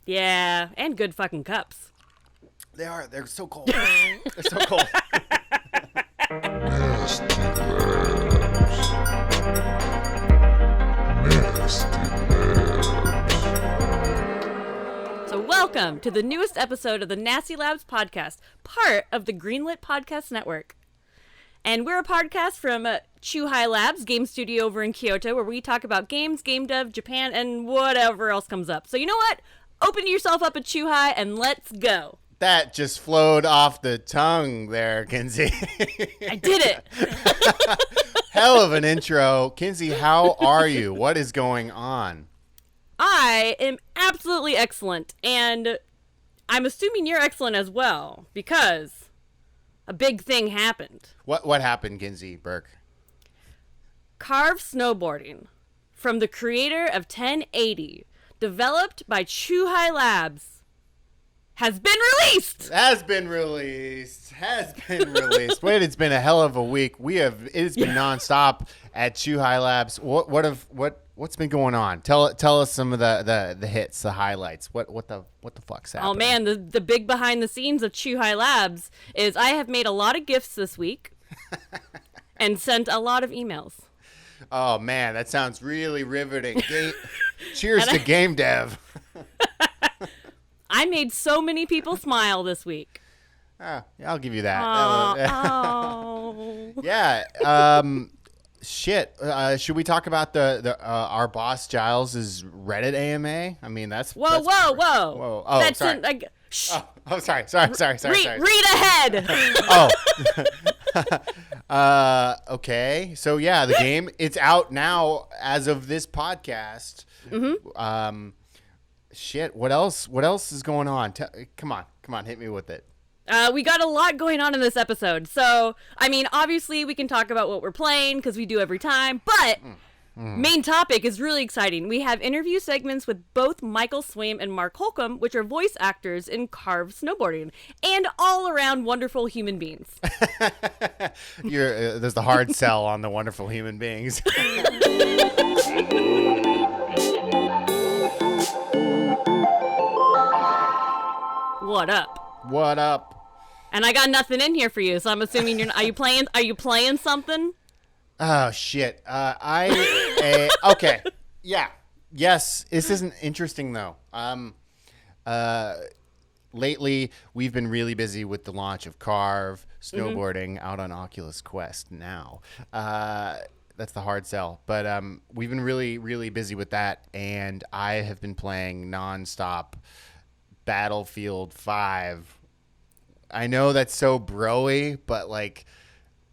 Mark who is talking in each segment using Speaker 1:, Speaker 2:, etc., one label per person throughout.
Speaker 1: Yeah, and good fucking cups.
Speaker 2: They are. They're so cold. They're so cold.
Speaker 3: Nasty Labs.
Speaker 1: So welcome to the newest episode of the Nasty Labs podcast, part of the Greenlit Podcast Network. And we're a podcast from Chuhai Labs, game studio over in Kyoto, where we talk about games, game dev, Japan, and whatever else comes up. So you know what? Open yourself up at Chuhai and let's go.
Speaker 2: That just flowed off the tongue there, Kinsey.
Speaker 1: I did it.
Speaker 2: Hell of an intro. Kinsey, how are you? What is going on?
Speaker 1: I am absolutely excellent, and I'm assuming you're excellent as well, because a big thing happened.
Speaker 2: What happened, Kinsey, Burke?
Speaker 1: Carve Snowboarding, from the creator of 1080, developed by Chuhai Labs, has been released.
Speaker 2: Has been released. Wait, it's been a hell of a week. It's been nonstop at Chuhai Labs. What's been going on? Tell us some of the hits, the highlights. What the fuck's happening?
Speaker 1: Oh man, the big behind the scenes of Chuhai Labs is I have made a lot of gifts this week and sent a lot of emails.
Speaker 2: Oh man, that sounds really riveting. Cheers to game dev.
Speaker 1: I made so many people smile this week.
Speaker 2: Yeah, I'll give you that.
Speaker 1: Oh.
Speaker 2: Yeah. Shit. Should we talk about our boss Giles' Reddit AMA? I mean, that's
Speaker 1: Whoa.
Speaker 2: Oh,
Speaker 1: That's
Speaker 2: sorry. Sorry.
Speaker 1: Read ahead.
Speaker 2: Okay. So yeah, the game, it's out now as of this podcast.
Speaker 1: Mm-hmm.
Speaker 2: Shit. What else is going on? Come on, hit me with it.
Speaker 1: We got a lot going on in this episode. So, I mean, obviously we can talk about what we're playing because we do every time, but main topic is really exciting. We have interview segments with both Michael Swaim and Mark Holcomb, which are voice actors in Carve Snowboarding, and all around wonderful human beings.
Speaker 2: There's the hard sell on the wonderful human beings.
Speaker 1: What up? And I got nothing in here for you, so I'm assuming are you playing something?
Speaker 2: Oh shit. Okay. Yeah. Yes, this isn't interesting though. Lately we've been really busy with the launch of Carve Snowboarding out on Oculus Quest now. That's the hard sell. But we've been really, really busy with that, and I have been playing nonstop Battlefield 5. I know that's so broy, but like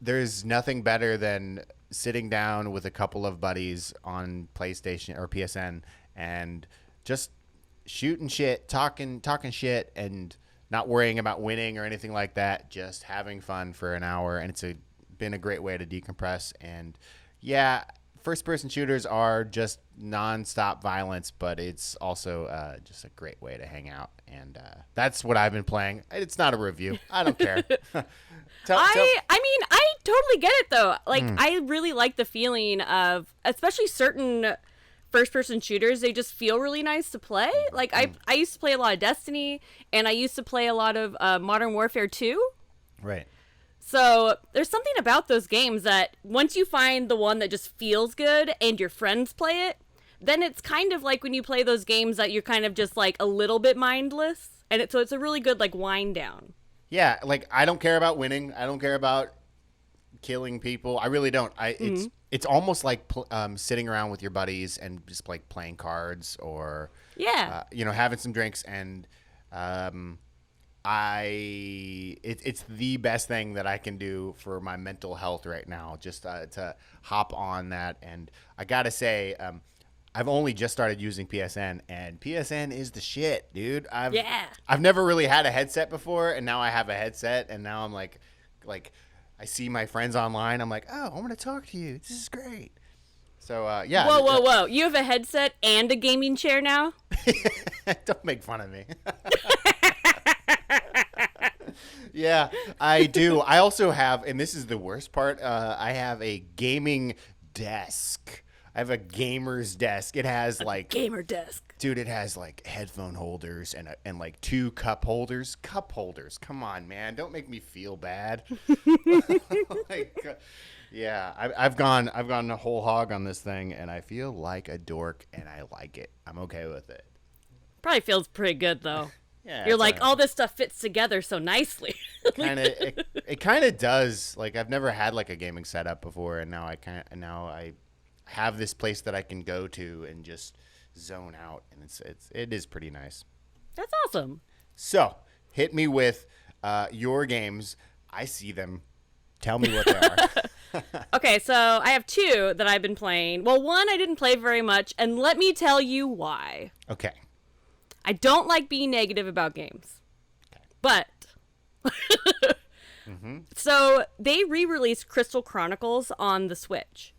Speaker 2: there's nothing better than sitting down with a couple of buddies on PlayStation or PSN and just shooting shit, talking shit, and not worrying about winning or anything like that, just having fun for an hour. And it's been a great way to decompress. And yeah, first-person shooters are just non-stop violence, but it's also just a great way to hang out, and that's what I've been playing. It's not a review. I don't care.
Speaker 1: I mean, I totally get it, though. Like, I really like the feeling of, especially certain first-person shooters, they just feel really nice to play. Like, I used to play a lot of Destiny, and I used to play a lot of Modern Warfare 2.
Speaker 2: Right.
Speaker 1: So there's something about those games that once you find the one that just feels good and your friends play it, then it's kind of like when you play those games that you're kind of just like a little bit mindless. And it's a really good like wind down.
Speaker 2: Yeah, like I don't care about winning. I don't care about killing people. I really don't. It's almost like sitting around with your buddies and just like playing cards or having some drinks, and it's the best thing that I can do for my mental health right now, just to hop on that. And I gotta say, I've only just started using PSN, and PSN is the shit, dude. I've never really had a headset before, and now I have a headset, and now I'm like I see my friends online. I'm like, oh, I want to talk to you. This is great. So yeah.
Speaker 1: Whoa! You have a headset and a gaming chair now?
Speaker 2: Don't make fun of me. Yeah, I do. I also have, and this is the worst part, I have a gaming desk. I have a gamer's desk. It has like...
Speaker 1: Gamer desk.
Speaker 2: Dude, it has like headphone holders and like 2 cup holders. Cup holders. Come on, man. Don't make me feel bad. Like, yeah, I've gone a whole hog on this thing, and I feel like a dork, and I like it. I'm okay with it.
Speaker 1: Probably feels pretty good though.
Speaker 2: Yeah,
Speaker 1: you're like, all this stuff fits together so nicely.
Speaker 2: It kind of does. Like, I've never had like a gaming setup before, and now I have this place that I can go to and just zone out, and it is pretty nice.
Speaker 1: That's awesome.
Speaker 2: So hit me with your games. I see them. Tell me what they are.
Speaker 1: Okay, so I have 2 that I've been playing. Well, one I didn't play very much, and let me tell you why.
Speaker 2: Okay.
Speaker 1: I don't like being negative about games. Okay. But so they re-released Crystal Chronicles on the Switch.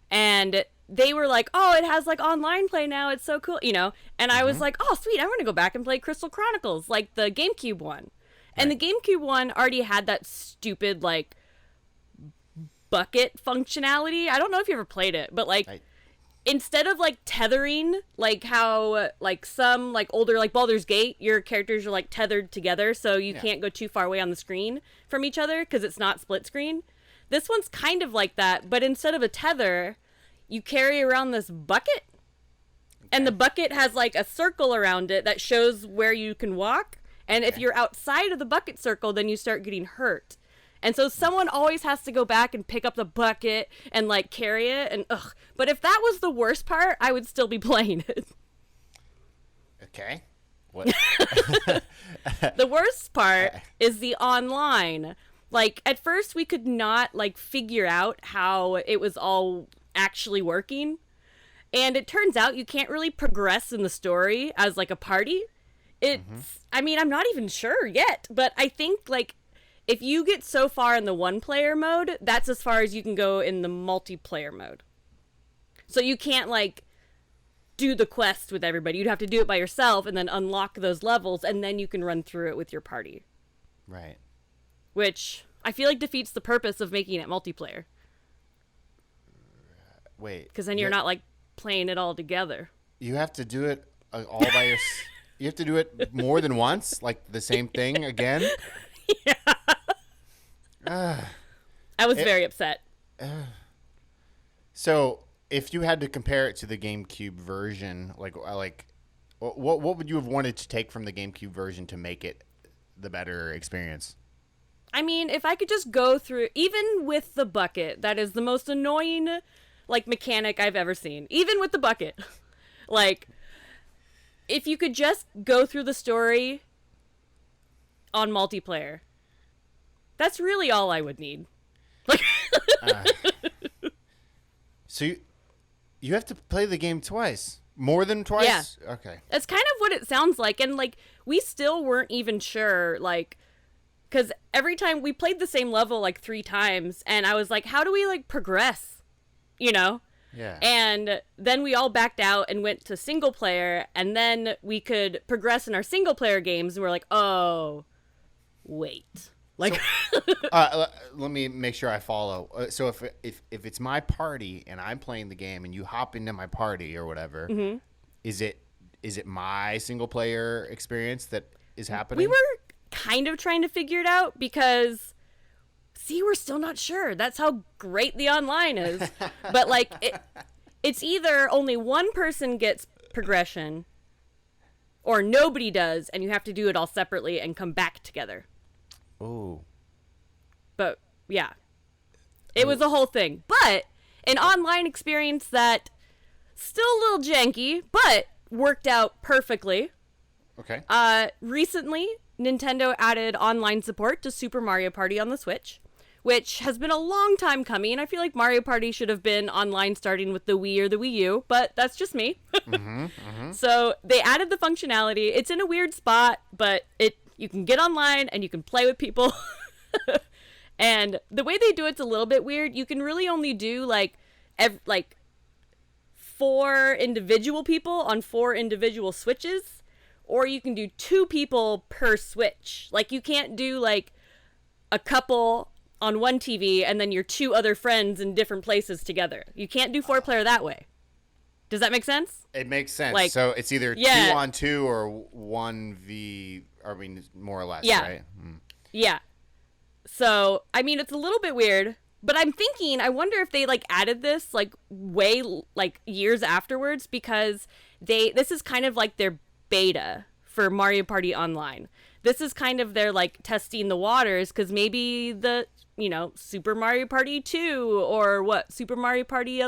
Speaker 1: And they were like, "Oh, it has like online play now. It's so cool." And I was like, "Oh, sweet. I want to go back and play Crystal Chronicles, like the GameCube one." And the GameCube one already had that stupid like bucket functionality. I don't know if you ever played it, but like instead of like tethering, like how like some like older like Baldur's Gate, your characters are like tethered together so you can't go too far away on the screen from each other because it's not split screen. This one's kind of like that, but instead of a tether, you carry around this bucket, and the bucket has like a circle around it that shows where you can walk, and if you're outside of the bucket circle, then you start getting hurt. And so someone always has to go back and pick up the bucket and like carry it, and but if that was the worst part, I would still be playing it.
Speaker 2: Okay. What?
Speaker 1: The worst part is the online. Like, at first we could not like figure out how it was all actually working, and it turns out you can't really progress in the story as like a party. I mean, I'm not even sure yet, but I think like if you get so far in the 1-player mode, that's as far as you can go in the multiplayer mode. So you can't like do the quest with everybody. You'd have to do it by yourself and then unlock those levels, and then you can run through it with your party.
Speaker 2: Right.
Speaker 1: Which I feel like defeats the purpose of making it multiplayer.
Speaker 2: Wait.
Speaker 1: Because then you're not like playing it all together.
Speaker 2: You have to do it all by yourself. You have to do it more than once, like the same thing again.
Speaker 1: Yeah. I was very upset.
Speaker 2: So, if you had to compare it to the GameCube version, like what would you have wanted to take from the GameCube version to make it the better experience?
Speaker 1: I mean, if I could just go through, even with the bucket, that is the most annoying like mechanic I've ever seen. Even with the bucket, like if you could just go through the story on multiplayer, that's really all I would need. Like,
Speaker 2: so you have to play the game twice, more than twice.
Speaker 1: Yeah.
Speaker 2: Okay.
Speaker 1: That's kind of what it sounds like, and like we still weren't even sure, like, because every time we played the same level like 3 times, and I was like, how do we like progress?
Speaker 2: Yeah.
Speaker 1: And then we all backed out and went to single player, and then we could progress in our single player games, and we're like, oh, wait. Like,
Speaker 2: let me make sure I follow. So if it's my party and I'm playing the game and you hop into my party or whatever, is it my single player experience that is happening?
Speaker 1: We were kind of trying to figure it out because, see, we're still not sure. That's how great the online is. But like, it's either only one person gets progression, or nobody does, and you have to do it all separately and come back together.
Speaker 2: Oh.
Speaker 1: But yeah, it was a whole thing. But an online experience that still a little janky, but worked out perfectly.
Speaker 2: Okay.
Speaker 1: Recently, Nintendo added online support to Super Mario Party on the Switch, which has been a long time coming. I feel like Mario Party should have been online starting with the Wii or the Wii U, but that's just me. So they added the functionality. It's in a weird spot, but you can get online and you can play with people. And the way they do it's a little bit weird. You can really only do like 4 individual people on 4 individual Switches, or you can do 2 people per Switch. Like, you can't do like a couple on one TV and then your 2 other friends in different places together. You can't do 4-player that way. Does that make sense?
Speaker 2: It makes sense.
Speaker 1: Like,
Speaker 2: so it's either
Speaker 1: yeah.
Speaker 2: 2-on-2 or 1v, I mean, more or less,
Speaker 1: Yeah.
Speaker 2: right?
Speaker 1: Yeah. So, I mean, it's a little bit weird, but I'm thinking, I wonder if they, like, added this, like, way, like, years afterwards, because this is kind of like their beta for Mario Party Online. This is kind of their, like, testing the waters, because maybe the, Super Mario Party 2, or what, Super Mario Party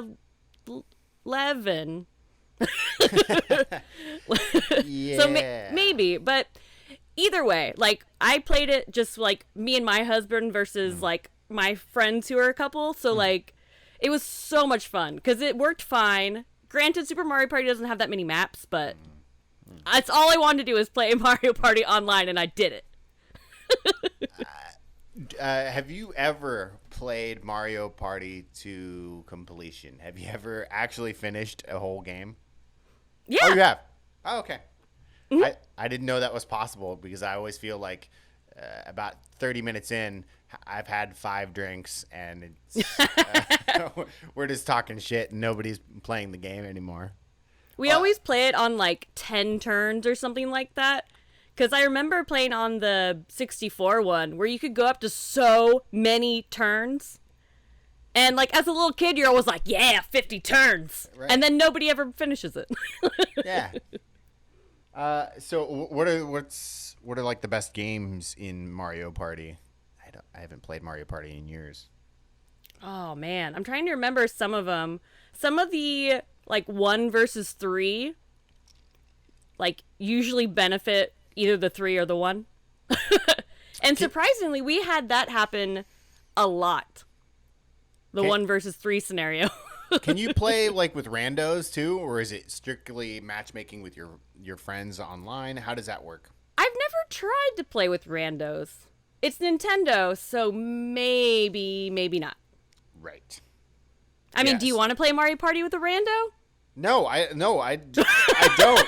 Speaker 1: 11.
Speaker 2: Yeah.
Speaker 1: So maybe, but either way, like, I played it just like me and my husband versus like my friends who are a couple. So like, it was so much fun because it worked fine. Granted, Super Mario Party doesn't have that many maps, but that's all I wanted to do is play Mario Party Online, and I did it.
Speaker 2: Have you ever played Mario Party to completion? Have you ever actually finished a whole game?
Speaker 1: Yeah.
Speaker 2: Oh, you have? Oh, okay. Mm-hmm. I didn't know that was possible because I always feel like about 30 minutes in, I've had 5 drinks and it's, we're just talking shit and nobody's playing the game anymore.
Speaker 1: We always play it on like 10 turns or something like that. Because I remember playing on the 64 one where you could go up to so many turns. And, like, as a little kid, you're always like, yeah, 50 turns. Right. And then nobody ever finishes it.
Speaker 2: Yeah. So what are like the best games in Mario Party? I haven't played Mario Party in years.
Speaker 1: Oh, man. I'm trying to remember some of them. Some of the, like, 1 versus 3, like, usually benefit either the 3 or the 1. And surprisingly, we had that happen a lot. The 1 versus 3 scenario.
Speaker 2: Can you play like with randos too, or is it strictly matchmaking with your friends online? How does that work?
Speaker 1: I've never tried to play with randos. It's Nintendo, so maybe not.
Speaker 2: Right.
Speaker 1: I mean, do you want to play Mario Party with a rando?
Speaker 2: No, I don't.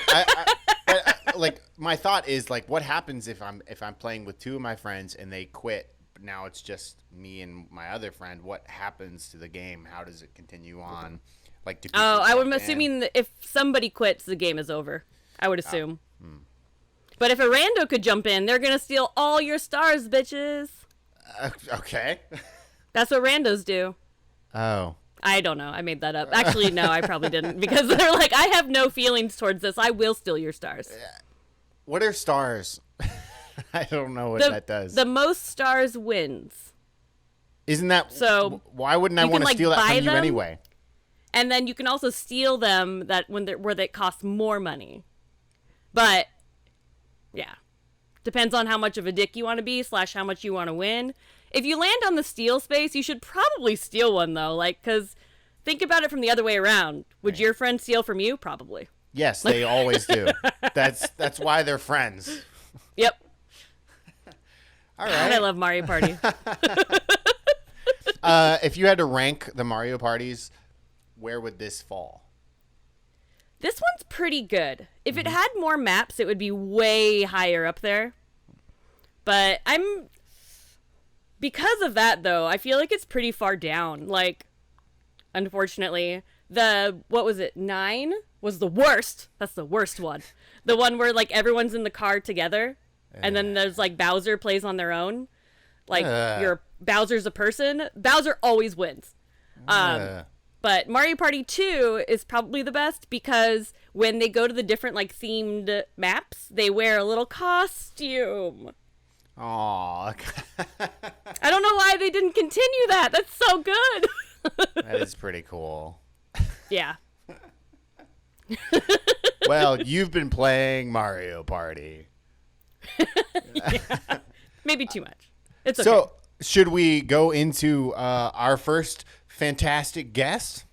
Speaker 2: Like, my thought is like, what happens if I'm playing with 2 of my friends and they quit? But now it's just me and my other friend. What happens to the game? How does it continue on? Like,
Speaker 1: I'm assuming that if somebody quits, the game is over. I would assume. But if a rando could jump in, they're gonna steal all your stars, bitches.
Speaker 2: Okay.
Speaker 1: That's what randos do.
Speaker 2: Oh.
Speaker 1: I don't know. I made that up. Actually, no, I probably didn't. Because they're like, I have no feelings towards this. I will steal your stars.
Speaker 2: What are stars? I don't know what that does.
Speaker 1: The most stars wins.
Speaker 2: Isn't that
Speaker 1: so?
Speaker 2: Why wouldn't I want to steal that from you anyway?
Speaker 1: And then you can also steal them where they cost more money. But yeah, depends on how much of a dick you want to be / how much you want to win. If you land on the steal space, you should probably steal one though, like, because think about it from the other way around. Would your friend steal from you? Probably. Yes,
Speaker 2: they always do. That's why they're friends.
Speaker 1: Yep.
Speaker 2: All right.
Speaker 1: God, I love Mario Party.
Speaker 2: If you had to rank the Mario parties, where would this fall?
Speaker 1: This one's pretty good. If it had more maps, it would be way higher up there. But because of that, though, I feel like it's pretty far down. Like, unfortunately, what was it, 9 was the worst. That's the worst one. The one where, like, everyone's in the car together, and then there's, like, Bowser plays on their own. Like, Bowser's a person. Bowser always wins. But Mario Party 2 is probably the best because when they go to the different, like, themed maps, they wear a little costume.
Speaker 2: Aww.
Speaker 1: I don't know why they didn't continue that. That's so good.
Speaker 2: That is pretty cool.
Speaker 1: Yeah.
Speaker 2: Well, you've been playing Mario Party.
Speaker 1: Yeah. Maybe too much. It's okay.
Speaker 2: So, should we go into our first fantastic guest?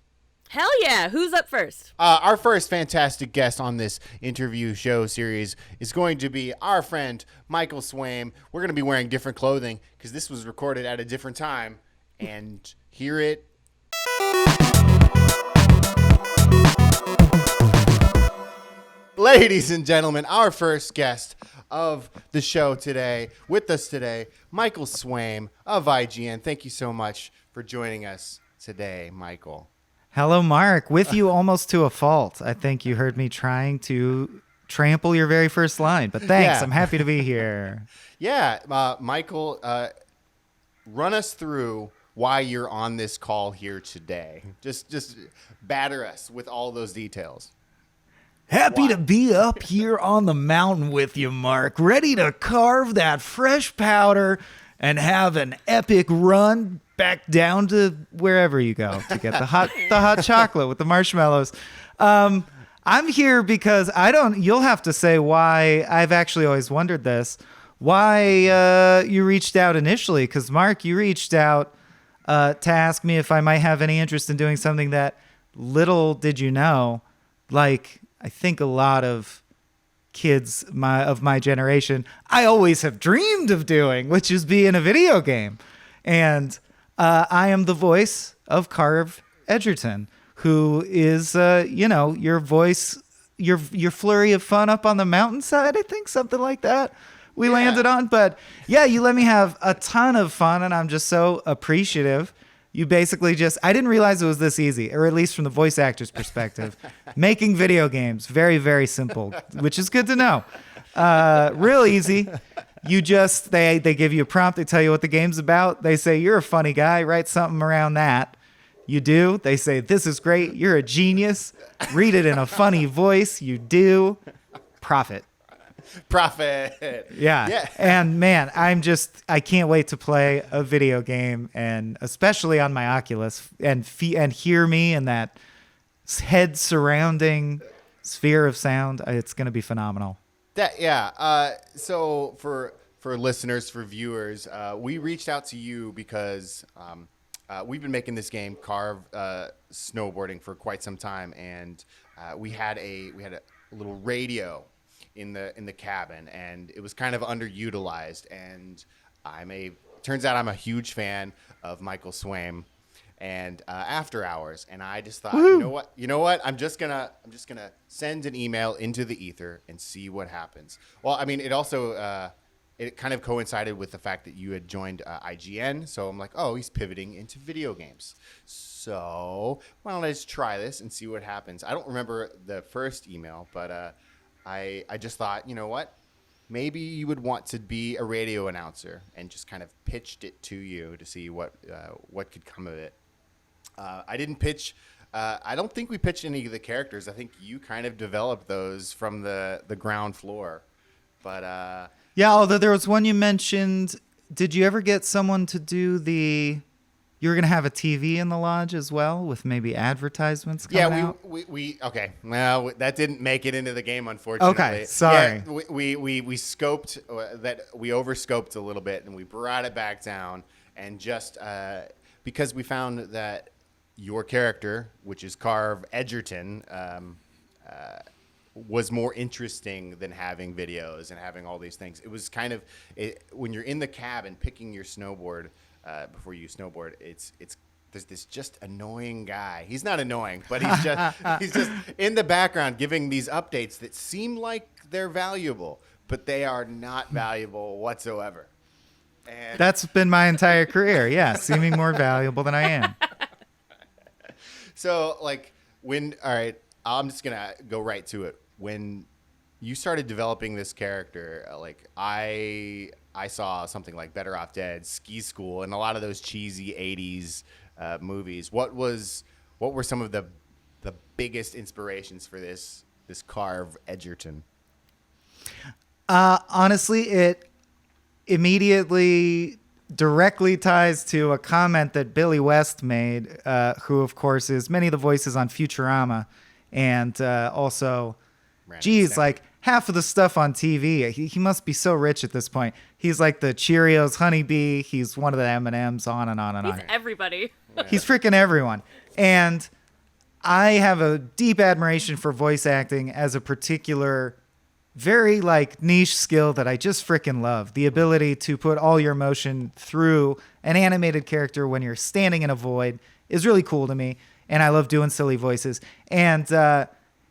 Speaker 1: Hell yeah. Who's up first?
Speaker 2: Our first fantastic guest on this interview show series is going to be our friend, Michael Swaim. We're going to be wearing different clothing because this was recorded at a different time. And hear it. Ladies and gentlemen, our first guest of the show today, with us today, Michael Swaim of IGN. Thank you so much for joining us today, Michael.
Speaker 3: Hello, Mark. With you almost to a fault. I think you heard me trying to trample your very first line, but thanks.
Speaker 2: Yeah.
Speaker 3: I'm happy to be here.
Speaker 2: Yeah, Michael, run us through why you're on this call here today. Just batter us with all those details.
Speaker 3: Happy to be up here on the mountain with you, Mark. Ready to carve that fresh powder and have an epic run back down to wherever you go to get the hot chocolate with the marshmallows. I'm here because you'll have to say why. I've actually always wondered this, why you reached out initially. Because Mark, you reached out to ask me if I might have any interest in doing something that, little did you know, like I think a lot of kids of my generation, I always have dreamed of doing, which is be in a video game. And I am the voice of Carve Edgerton, who is, your voice, your flurry of fun up on the mountainside, I think, something like that we landed on. But yeah, you let me have a ton of fun, and I'm just so appreciative. You basically I didn't realize it was this easy, or at least from the voice actor's perspective. Making video games, very, very simple, which is good to know. Real easy. They give you a prompt, they tell you what the game's about. They say, you're a funny guy, write something around that. You do. They say, this is great, you're a genius. Read it in a funny voice. You do. Profit. Yeah. And man, I can't wait to play a video game, and especially on my Oculus, and hear me in that head surrounding sphere of sound. It's going to be phenomenal.
Speaker 2: So for listeners, for viewers, we reached out to you because we've been making this game, Carve Snowboarding, for quite some time, and we had a little radio in the cabin, and it was kind of underutilized. And turns out I'm a huge fan of Michael Swaim and After Hours, and I just thought, you know what, I'm just gonna send an email into the ether and see what happens. Well, I mean, it also it kind of coincided with the fact that you had joined IGN, so I'm like, oh, he's pivoting into video games, so why don't I just try this and see what happens. I don't remember the first email, but I just thought, you know what, maybe you would want to be a radio announcer, and just kind of pitched it to you to see what could come of it. I didn't pitch. I don't think we pitched any of the characters. I think you kind of developed those from the ground floor. But
Speaker 3: yeah, although there was one you mentioned. Did you ever get someone to do the? You were going to have a TV in the lodge as well, with maybe advertisements coming out?
Speaker 2: We okay. Well, that didn't make it into the game, unfortunately.
Speaker 3: Okay, sorry.
Speaker 2: Yeah, we scoped that. We overscoped a little bit, and we brought it back down. And just because we found that your character, which is Carve Edgerton, was more interesting than having videos and having all these things. It was kind of when you're in the cabin picking your snowboard. Before you snowboard, there's this just annoying guy. He's not annoying, but he's just in the background giving these updates that seem like they're valuable, but they are not valuable whatsoever. And
Speaker 3: that's been my entire career. Yeah, seeming more valuable than I am.
Speaker 2: So, all right, I'm just gonna go right to it. When you started developing this character, I saw something like Better Off Dead, Ski School, and a lot of those cheesy 80s movies. What were some of the biggest inspirations for this Carve Edgerton?
Speaker 3: Honestly, it immediately directly ties to a comment that Billy West made, who, of course, is many of the voices on Futurama, and also, half of the stuff on TV, he must be so rich at this point. He's like the Cheerios honeybee. He's one of the M&Ms, on and on and on.
Speaker 1: He's everybody.
Speaker 3: He's freaking everyone. And I have a deep admiration for voice acting as a particular, very niche skill that I just freaking love. The ability to put all your emotion through an animated character when you're standing in a void is really cool to me. And I love doing silly voices. And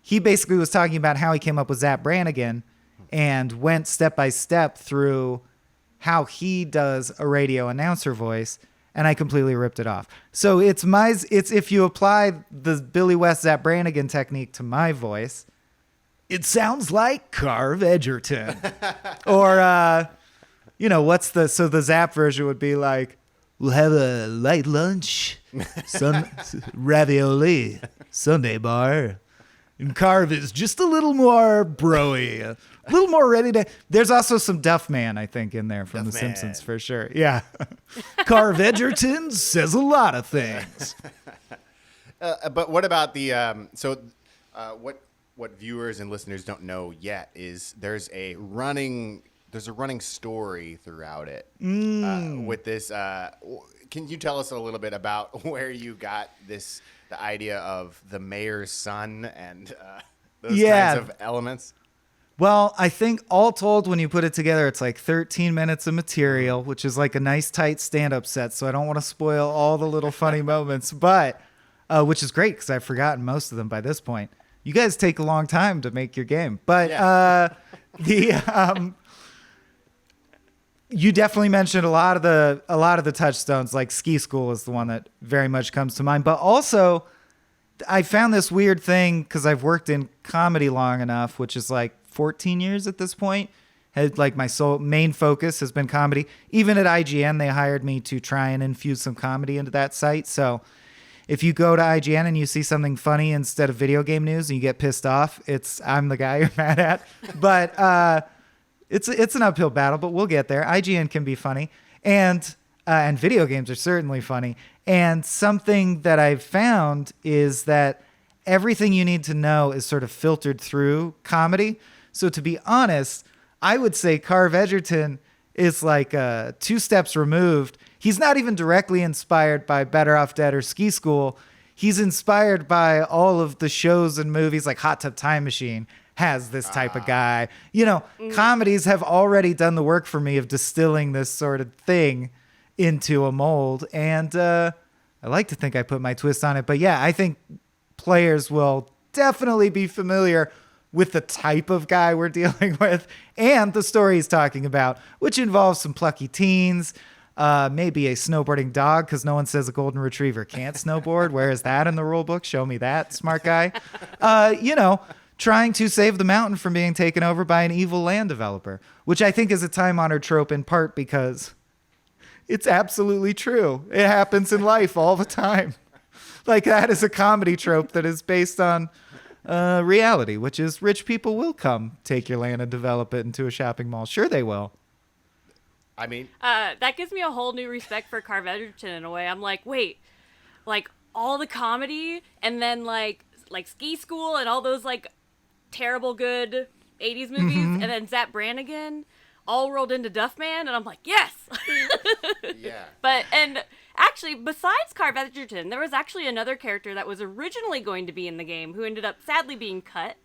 Speaker 3: he basically was talking about how he came up with Zap Brannigan and went step by step through how he does a radio announcer voice. and I completely ripped it off. So it's if you apply the Billy West Zap Brannigan technique to my voice, it sounds like Carve Edgerton. Or, the Zap version would be like, we'll have a light lunch, ravioli, Sunday bar. And Carve is just a little more bro-y, a little more ready to... There's also some Duff Man, I think, in there from The Simpsons, for sure. Yeah. Carve Edgerton says a lot of things.
Speaker 2: But what about the... What viewers and listeners don't know yet is there's a running story throughout it with this. Can you tell us a little bit about where you got the idea of the mayor's son and those kinds of elements?
Speaker 3: Well, I think all told, when you put it together, it's like 13 minutes of material, which is like a nice tight stand-up set. So I don't want to spoil all the little funny moments, but which is great because I've forgotten most of them by this point. You guys take a long time to make your game, but you definitely mentioned a lot of the touchstones. Like Ski School is the one that very much comes to mind. But also, I found this weird thing because I've worked in comedy long enough, which is like 14 years at this point. My main focus has been comedy. Even at IGN, they hired me to try and infuse some comedy into that site. So if you go to IGN and you see something funny instead of video game news and you get pissed off, I'm the guy you're mad at. But it's an uphill battle, but we'll get there. IGN can be funny, and video games are certainly funny. And something that I've found is that everything you need to know is sort of filtered through comedy. So to be honest, I would say Carve Edgerton is like 2 steps removed. He's not even directly inspired by Better Off Dead or Ski School. He's inspired by all of the shows and movies, like Hot Tub Time Machine has this type of guy. Comedies have already done the work for me of distilling this sort of thing into a mold. And I like to think I put my twist on it. But yeah, I think players will definitely be familiar with the type of guy we're dealing with and the story he's talking about, which involves some plucky teens, maybe a snowboarding dog, because no one says a golden retriever can't snowboard. Where is that in the rule book? Show me that, smart guy. Trying to save the mountain from being taken over by an evil land developer, which I think is a time-honored trope in part because it's absolutely true. It happens in life all the time. Like, that is a comedy trope that is based on reality, which is rich people will come take your land and develop it into a shopping mall. Sure they will.
Speaker 2: I mean...
Speaker 1: that gives me a whole new respect for Carve Edgerton in a way. I'm like, wait, like, all the comedy and then, like Ski School and all those, like, terrible good 80s movies, and then Zap Brannigan all rolled into Duffman, and I'm like, yes!
Speaker 2: Yeah.
Speaker 1: And actually, besides Carve Edgerton, there was actually another character that was originally going to be in the game who ended up sadly being cut,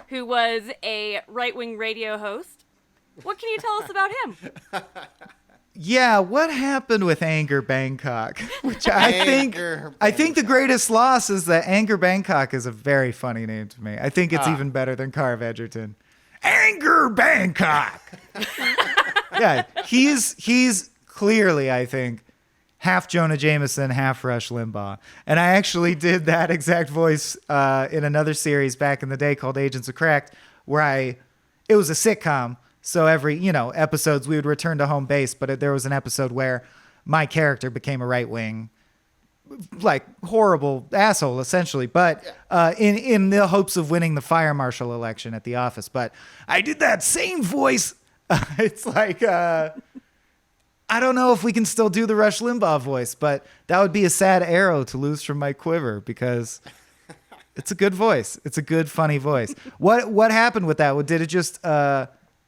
Speaker 1: who was a right-wing radio host. What can you tell us about him?
Speaker 3: Yeah, what happened with Anger Bangkok? Which I think the greatest loss is that Anger Bangkok is a very funny name to me. I think it's even better than Carve Edgerton. Anger Bangkok. Yeah, he's clearly, I think, half Jonah Jameson, half Rush Limbaugh. And I actually did that exact voice in another series back in the day called Agents of Cracked, where it was a sitcom. So every, episodes we would return to home base, but there was an episode where my character became a right-wing, like, horrible asshole, essentially, but in the hopes of winning the fire marshal election at the office. But I did that same voice. It's like, I don't know if we can still do the Rush Limbaugh voice, but that would be a sad arrow to lose from my quiver because it's a good voice. It's a good, funny voice. What happened with that? Did it just...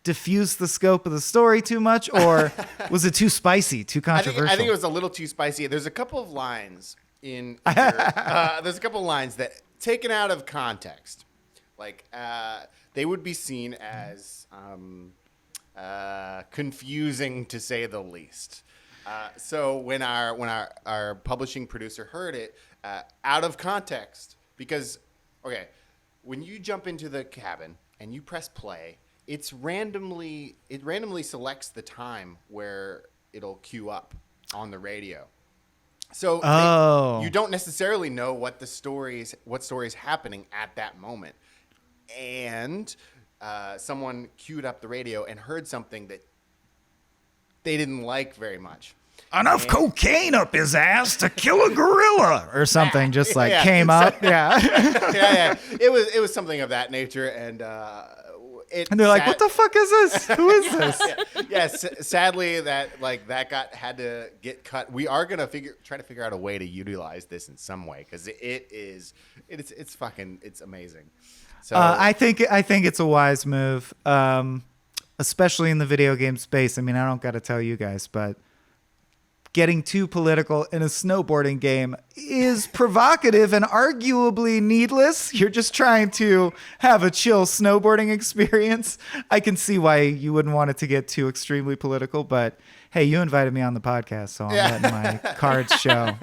Speaker 3: diffuse the scope of the story too much, or was it too spicy, too controversial?
Speaker 2: I think it was a little too spicy. There's a couple of lines in here. There's a couple of lines that, taken out of context, like they would be seen as confusing to say the least. So when our publishing producer heard it out of context, because when you jump into the cabin and you press play, it randomly selects the time where it'll queue up on the radio. So you don't necessarily know what's happening at that moment. And someone queued up the radio and heard something that they didn't like very much.
Speaker 3: Enough cocaine up his ass to kill a gorilla or something came up. Yeah.
Speaker 2: Yeah. It was something of that nature. And
Speaker 3: and they're like, what the fuck is this? Who is this?
Speaker 2: Sadly, that had to get cut. We are gonna try to figure out a way to utilize this in some way because it's amazing. So
Speaker 3: I think it's a wise move, especially in the video game space. I mean, I don't got to tell you guys, but getting too political in a snowboarding game is provocative and arguably needless. You're just trying to have a chill snowboarding experience. I can see why you wouldn't want it to get too extremely political, but hey, you invited me on the podcast, so I'm letting my cards show.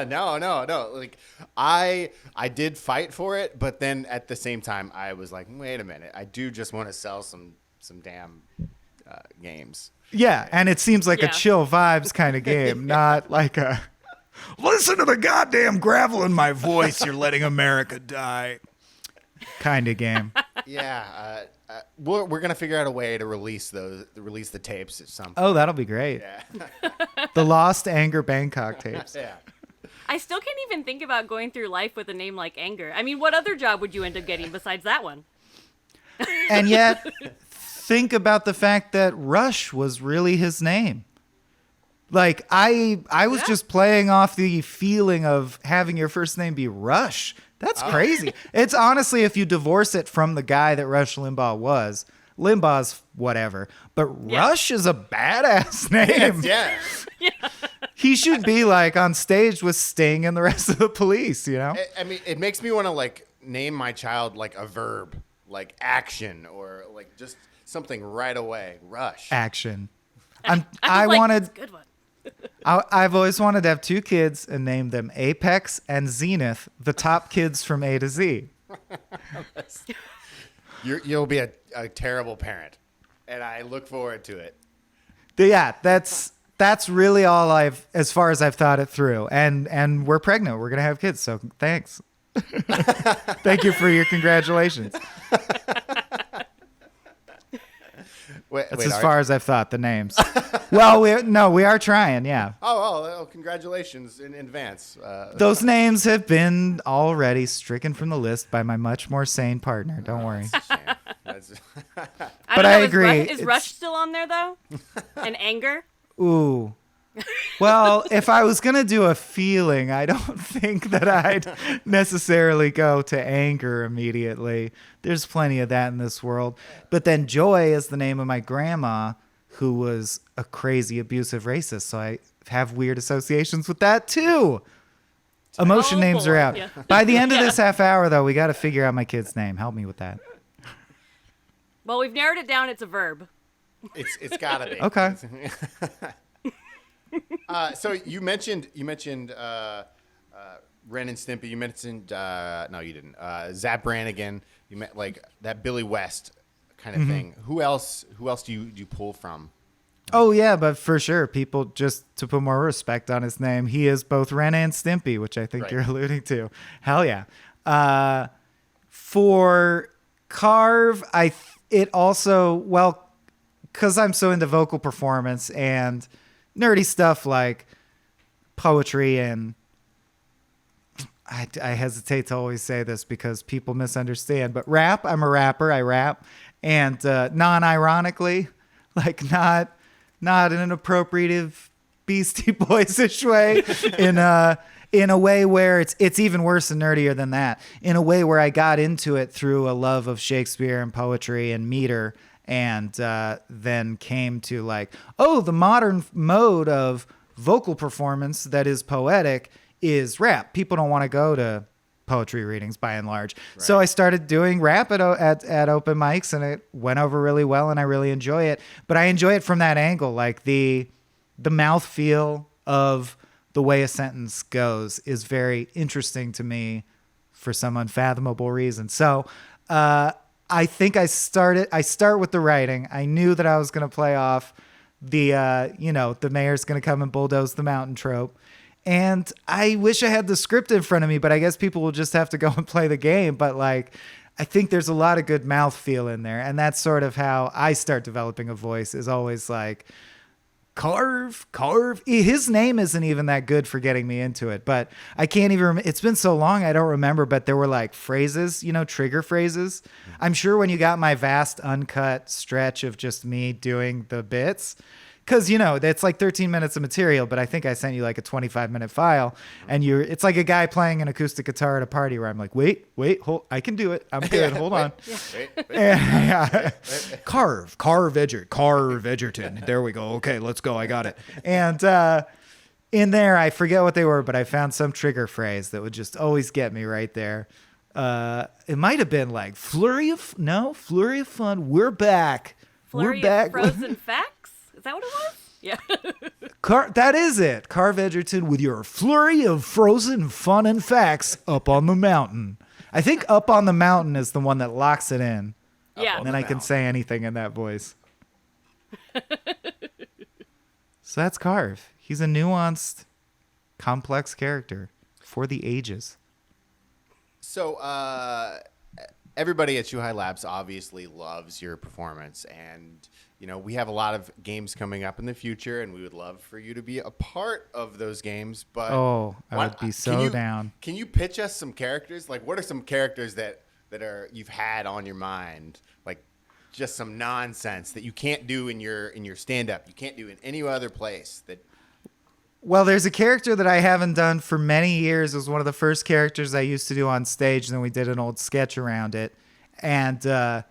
Speaker 2: No. Like I did fight for it, but then at the same time, I was like, wait a minute, I do just want to sell some damn games.
Speaker 3: Yeah, and it seems like a chill vibes kind of game, not like a listen to the goddamn gravel in my voice, you're letting America die kind of game.
Speaker 2: Yeah, we're gonna figure out a way to release the tapes at some point.
Speaker 3: Oh, that'll be great.
Speaker 2: Yeah.
Speaker 3: The Lost Anger Bangkok tapes.
Speaker 2: Yeah.
Speaker 1: I still can't even think about going through life with a name like Anger. I mean, what other job would you end up getting besides that one?
Speaker 3: And yet, think about the fact that Rush was really his name. Like, I was just playing off the feeling of having your first name be Rush. That's crazy. It's honestly, if you divorce it from the guy that Rush Limbaugh was, Limbaugh's whatever. But Rush is a badass name.
Speaker 2: Yeah.
Speaker 3: He should be like on stage with Sting and the rest of the Police, you know?
Speaker 2: I mean, it makes me want to like name my child like a verb, like action or like just something right away. Rush.
Speaker 3: Action.
Speaker 1: That's a good one.
Speaker 3: I've always wanted to have two kids and name them Apex and Zenith, the top kids from A to Z.
Speaker 2: You'll be a terrible parent, and I look forward to it.
Speaker 3: Yeah, that's really all as far as I've thought it through. And we're pregnant. We're gonna have kids. So thanks. Thank you for your congratulations. That's as far as I've thought the names. Well, we are trying. Yeah.
Speaker 2: Oh, congratulations in advance.
Speaker 3: Those names have been already stricken from the list by my much more sane partner. Don't worry.
Speaker 1: But
Speaker 3: I agree.
Speaker 1: Is Rush still on there though? And Anger?
Speaker 3: Ooh. Well, if I was going to do a feeling, I don't think that I'd necessarily go to Anger immediately. There's plenty of that in this world. But then Joy is the name of my grandma, who was a crazy abusive racist. So I have weird associations with that too. Emotion names are out. Yeah. By the end of this half hour, though, we got to figure out my kid's name. Help me with that.
Speaker 1: Well, we've narrowed it down. It's a verb.
Speaker 2: It's gotta be.
Speaker 3: Okay.
Speaker 2: So you mentioned Ren and Stimpy. You mentioned no, you didn't. Zap Brannigan. You meant like that Billy West kind of thing. Who else do you pull from?
Speaker 3: Oh yeah, but for sure, people, just to put more respect on his name, he is both Ren and Stimpy, which I think you're alluding to. Hell yeah. For Carve, it also, well, because I'm so into vocal performance and nerdy stuff like poetry, and I hesitate to always say this because people misunderstand, but rap, I'm a rapper, I rap, and non-ironically, like not in an appropriative Beastie Boys-ish way, in a way where it's even worse and nerdier than that, in a way where I got into it through a love of Shakespeare and poetry and meter, and then came to like, oh, the modern mode of vocal performance that is poetic is rap. People don't want to go to poetry readings by and large. Right. So I started doing rap at open mics, and it went over really well, and I really enjoy it. But I enjoy it from that angle, like the mouthfeel of the way a sentence goes is very interesting to me for some unfathomable reason. So I think I start with the writing. I knew that I was going to play off the mayor's going to come and bulldoze the mountain trope. And I wish I had the script in front of me, but I guess people will just have to go and play the game. But like, I think there's a lot of good mouthfeel in there. And that's sort of how I start developing a voice, is always like, Carve. His name isn't even that good for getting me into it, but I can't even it's been so long I don't remember, but there were like phrases, trigger phrases. I'm sure when you got my vast uncut stretch of just me doing the bits, because it's like 13 minutes of material, but I think I sent you like a 25-minute file, and it's like a guy playing an acoustic guitar at a party where I'm like, wait, hold, I can do it, I'm good, hold on. Carve Edgerton. There we go. Okay, let's go. I got it. And in there, I forget what they were, but I found some trigger phrase that would just always get me right there. It might have been like flurry of fun. We're back.
Speaker 1: Flurry
Speaker 3: We're back.
Speaker 1: Of frozen facts. Is that what it was? Yeah.
Speaker 3: That is it. Carve Edgerton with your flurry of frozen fun and facts up on the mountain. I think up on the mountain is the one that locks it in.
Speaker 1: Yeah.
Speaker 3: And then I can say anything in that voice. So that's Carve. He's a nuanced, complex character for the ages.
Speaker 2: So everybody at Chuhai Labs obviously loves your performance, and we have a lot of games coming up in the future, and we would love for you to be a part of those games. But
Speaker 3: I would be so down.
Speaker 2: Can you pitch us some characters? Like, what are some characters that are you've had on your mind? Like, just some nonsense that you can't do in your stand-up, you can't do in any other place.
Speaker 3: Well, there's a character that I haven't done for many years. It was one of the first characters I used to do on stage, and then we did an old sketch around it. And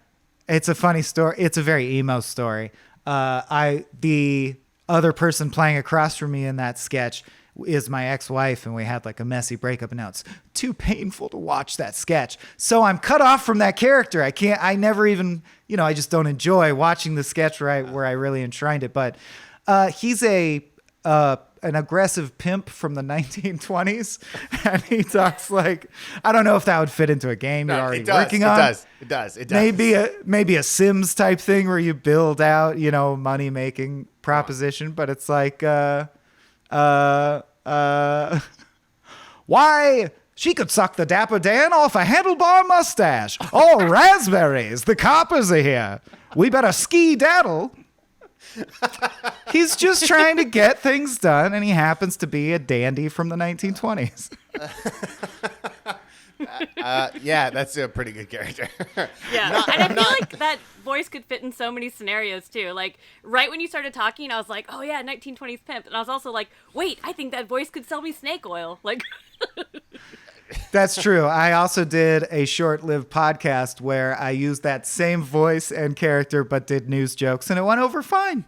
Speaker 3: it's a funny story. It's a very emo story. The other person playing across from me in that sketch is my ex-wife, and we had like a messy breakup, and now it's too painful to watch that sketch. So I'm cut off from that character. I never even, I just don't enjoy watching the sketch where I really enshrined it. But he's an aggressive pimp from the 1920s, and he talks like, I don't know if that would fit into a game you're already working on.
Speaker 2: It does.
Speaker 3: Maybe a Sims type thing where you build out, money making proposition, but it's like, why she could suck the Dapper Dan off a handlebar mustache. Oh, raspberries, the coppers are here. We better ski-daddle. He's just trying to get things done, and he happens to be a dandy from the 1920s.
Speaker 2: Yeah, that's a pretty good character.
Speaker 1: Yeah, and I feel like that voice could fit in so many scenarios too. Like right when you started talking, I was like, "Oh yeah, 1920s pimp," and I was also like, "Wait, I think that voice could sell me snake oil." Like,
Speaker 3: that's true. I also did a short-lived podcast where I used that same voice and character, but did news jokes, and it went over fine.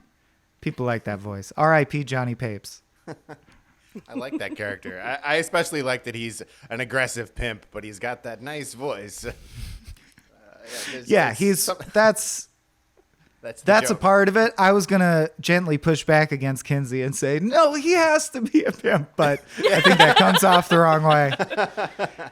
Speaker 3: People like that voice. R.I.P. Johnny Papes.
Speaker 2: I like that character. I especially like that he's an aggressive pimp, but he's got that nice voice. That's
Speaker 3: a part of it. I was going to gently push back against Kinsey and say, no, he has to be a pimp, but I think that comes off the wrong way.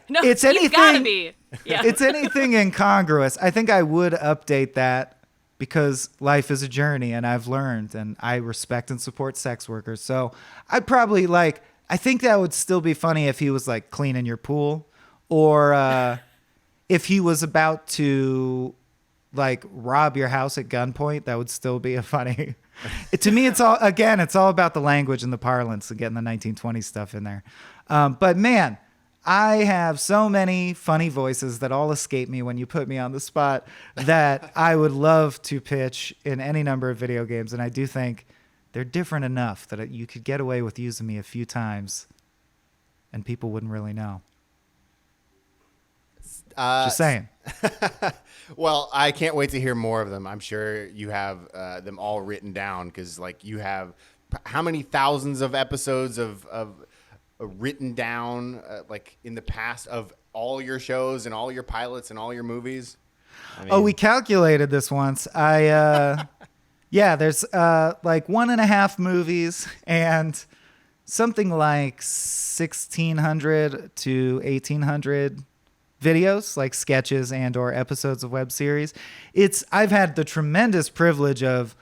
Speaker 1: No, he's gotta be. Yeah.
Speaker 3: It's anything incongruous. I think I would update that because life is a journey, and I've learned, and I respect and support sex workers. So I'd probably I think that would still be funny if he was like cleaning your pool, or if he was about to like rob your house at gunpoint. That would still be a funny. To me, it's all about the language and the parlance and getting the 1920s stuff in there. But man, I have so many funny voices that all escape me when you put me on the spot that I would love to pitch in any number of video games. And I do think they're different enough that you could get away with using me a few times and people wouldn't really know. Just saying.
Speaker 2: Well, I can't wait to hear more of them. I'm sure you have them all written down, because you have how many thousands of episodes of written down in the past of all your shows and all your pilots and all your movies?
Speaker 3: We calculated this once. There's 1.5 movies and something like 1,600 to 1,800 videos, like sketches and or episodes of web series. I've had the tremendous privilege of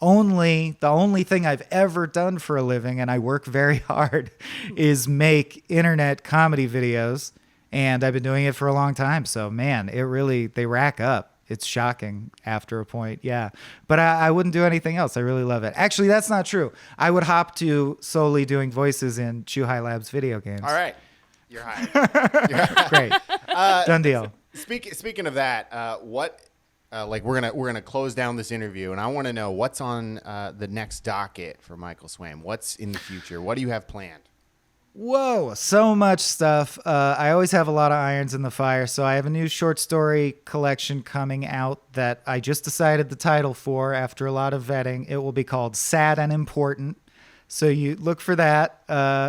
Speaker 3: the only thing I've ever done for a living, and I work very hard, is make internet comedy videos. And I've been doing it for a long time. So, man, they rack up. It's shocking after a point. Yeah. But I wouldn't do anything else. I really love it. Actually, that's not true. I would hop to solely doing voices in Chuhai Labs video games.
Speaker 2: All right. You're hired.
Speaker 3: Great. Done deal.
Speaker 2: Speaking of that, we're gonna close down this interview, and I want to know what's on the next docket for Michael Swaim. What's in the future? What do you have planned?
Speaker 3: Whoa, so much stuff. I always have a lot of irons in the fire. So I have a new short story collection coming out that I just decided the title for after a lot of vetting. It will be called Sad and Important. So you look for that.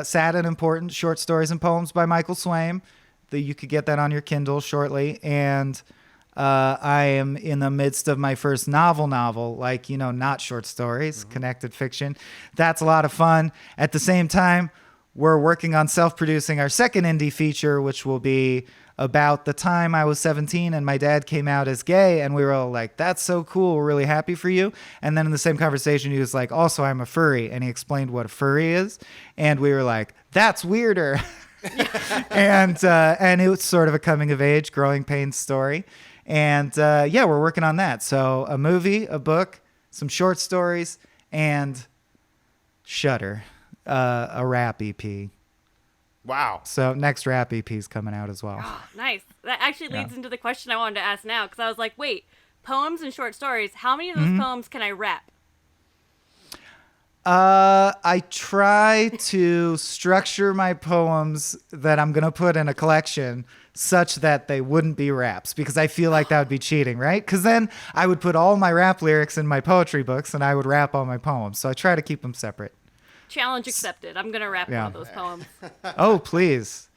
Speaker 3: Sad and Important, short stories and poems by Michael Swaim. You could get that on your Kindle shortly. And I am in the midst of my first novel, not short stories, connected fiction. That's a lot of fun. At the same time, we're working on self-producing our second indie feature, which will be about the time I was 17 and my dad came out as gay, and we were all like, that's so cool, we're really happy for you. And then in the same conversation, he was like, also, I'm a furry, and he explained what a furry is, and we were like, that's weirder. and it was sort of a coming-of-age, growing pains story. And we're working on that. So a movie, a book, some short stories, and Shudder. A rap EP.
Speaker 2: Wow.
Speaker 3: So next rap EP is coming out as well.
Speaker 1: Oh, nice. That actually leads into the question I wanted to ask now, because I was like, wait, poems and short stories, how many of those poems can I rap?
Speaker 3: I try to structure my poems that I'm going to put in a collection such that they wouldn't be raps, because I feel like that would be cheating, right? Because then I would put all my rap lyrics in my poetry books and I would rap all my poems. So I try to keep them separate.
Speaker 1: Challenge accepted. I'm going to rap one of those poems.
Speaker 3: Oh, please.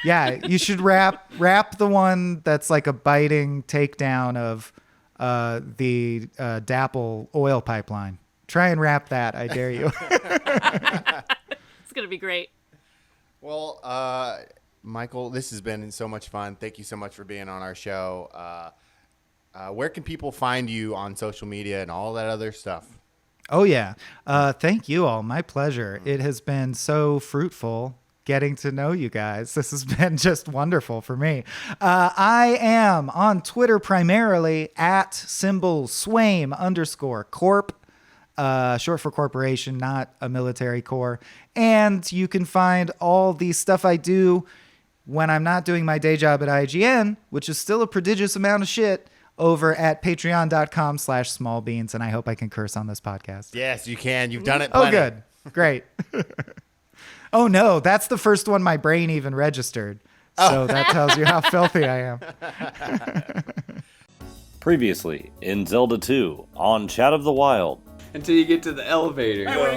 Speaker 3: Yeah, you should rap the one that's like a biting takedown of the Dapple oil pipeline. Try and rap that, I dare you.
Speaker 1: It's going to be great.
Speaker 2: Well, Michael, this has been so much fun. Thank you so much for being on our show. Where can people find you on social media and all that other stuff?
Speaker 3: Oh, yeah. Thank you all. My pleasure. It has been so fruitful getting to know you guys. This has been just wonderful for me. I am on Twitter primarily at @Swaim_corp, short for corporation, not a military corps. And you can find all the stuff I do when I'm not doing my day job at IGN, which is still a prodigious amount of shit, over at patreon.com/smallbeans, and I hope I can curse on this podcast.
Speaker 2: Yes, you can. You've done it
Speaker 3: Oh,
Speaker 2: plenty.
Speaker 3: good. Great. Oh, no, that's the first one my brain even registered. So that tells you how filthy I am.
Speaker 4: Previously in Zelda 2 on Chat of the Wild.
Speaker 5: Until you get to the elevator.
Speaker 6: I was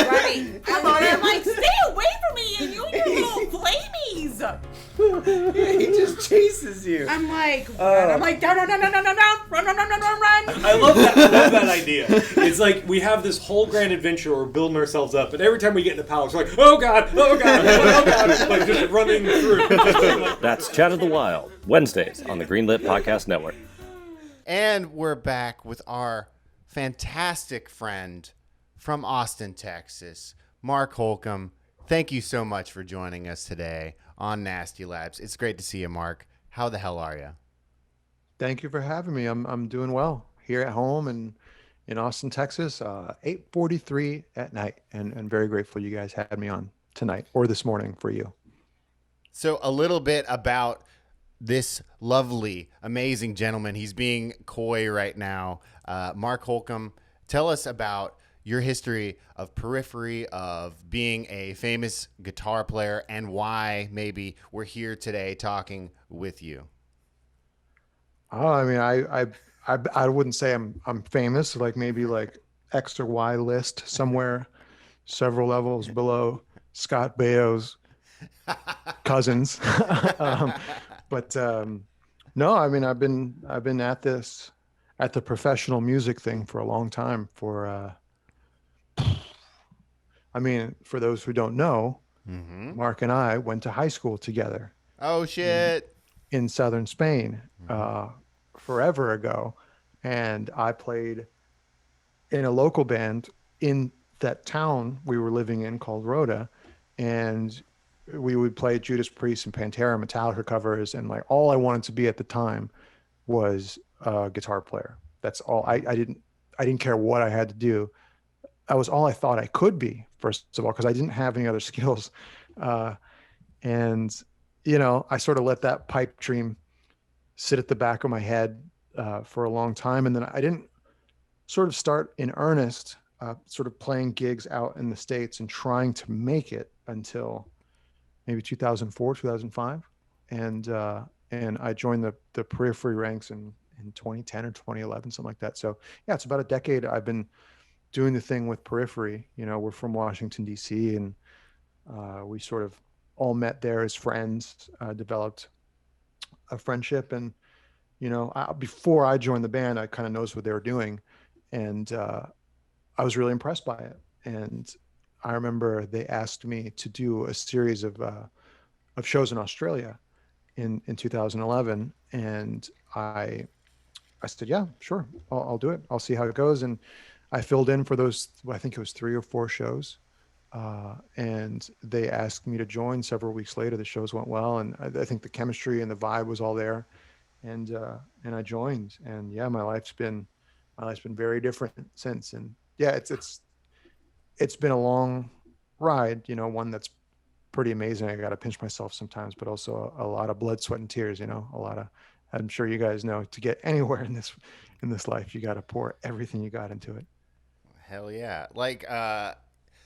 Speaker 6: running. I'm like, stay away from me, and you and your little flamies.
Speaker 5: He just chases you.
Speaker 6: I'm like, run. I'm like, no, run.
Speaker 7: I love that idea. It's like we have this whole grand adventure where we're building ourselves up, and every time we get in the palace, we're like, oh god, like just running through.
Speaker 4: That's Chat of the Wild, Wednesdays on the Greenlit Podcast Network.
Speaker 2: And we're back with our fantastic friend from Austin, Texas, Mark Holcomb. Thank you so much for joining us today on Nasty Labs. It's great to see you, Mark. How the hell are you?
Speaker 8: Thank you for having me. I'm doing well here at home and in Austin, Texas, 8:43 at night, and very grateful you guys had me on tonight or this morning for you.
Speaker 2: So a little bit about this lovely, amazing gentleman. He's being coy right now. Mark Holcomb, tell us about your history of Periphery, of being a famous guitar player, and why maybe we're here today talking with you.
Speaker 8: Oh, I mean, I wouldn't say I'm famous, like maybe like X or Y list somewhere, several levels below Scott Baio's cousins. But no, I mean, I've been at this, at the professional music thing for a long time. I mean, for those who don't know, Mark and I went to high school together.
Speaker 2: Oh shit!
Speaker 8: In southern Spain, forever ago, and I played in a local band in that town we were living in called Rhoda, and we would play Judas Priest and Pantera, Metallica covers, and like all I wanted to be at the time was a guitar player. That's all. I didn't care what I had to do. That was all I thought I could be, first of all, because I didn't have any other skills. And, you know, I sort of let that pipe dream sit at the back of my head for a long time. And then I didn't sort of start in earnest, sort of playing gigs out in the States and trying to make it until maybe 2004, 2005. And I joined the Periphery ranks in 2010 or 2011, something like that. So yeah, it's about a decade I've been doing the thing with Periphery. You know, we're from Washington, DC, and we sort of all met there as friends, developed a friendship. And, you know, before I joined the band, I kind of noticed what they were doing. And I was really impressed by it. And I remember they asked me to do a series of shows in Australia in 2011. And I said, yeah, sure. I'll do it. I'll see how it goes. And I filled in for those, I think it was 3 or 4 shows. And they asked me to join several weeks later. The shows went well. And I think the chemistry and the vibe was all there. And I joined, and yeah, my life's been very different since. And yeah, it's been a long ride, you know, one that's pretty amazing. I got to pinch myself sometimes, but also a lot of blood, sweat, and tears, you know, I'm sure you guys know, to get anywhere in this life, you got to pour everything you got into it.
Speaker 2: Hell yeah. Like,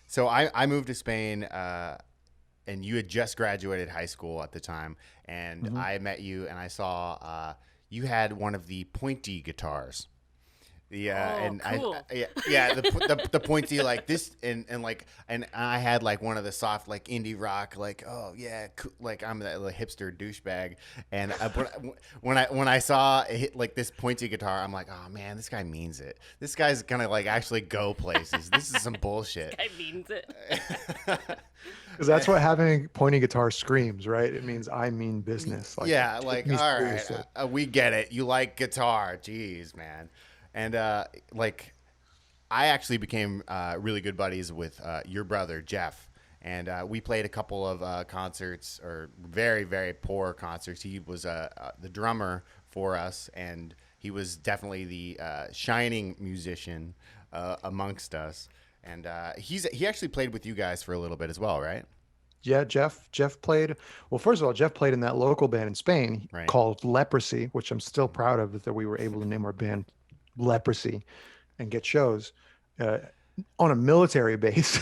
Speaker 2: so I moved to Spain, and you had just graduated high school at the time, and I met you, and I saw you had one of the pointy guitars. The
Speaker 1: cool.
Speaker 2: The pointy like this, and I had like one of the soft like indie rock, like, oh yeah, cool, like I'm the hipster douchebag. And when I saw like this pointy guitar, I'm like, oh man, this guy means it. This guy's gonna like actually go places. This is some bullshit.
Speaker 1: This guy means it.
Speaker 8: Because that's what having pointy guitar screams, right? It means I mean business. Like,
Speaker 2: yeah, like, all right, we get it. You like guitar, jeez, man. And like, I actually became really good buddies with your brother Jeff, and we played a couple of concerts, or very, very poor concerts. He was the drummer for us, and he was definitely the shining musician amongst us. And he actually played with you guys for a little bit as well, right?
Speaker 8: Yeah, Jeff played. Well, first of all, Jeff played in that local band in Spain called Leprosy, which I'm still proud of that we were able to name our band Leprosy and get shows on a military base.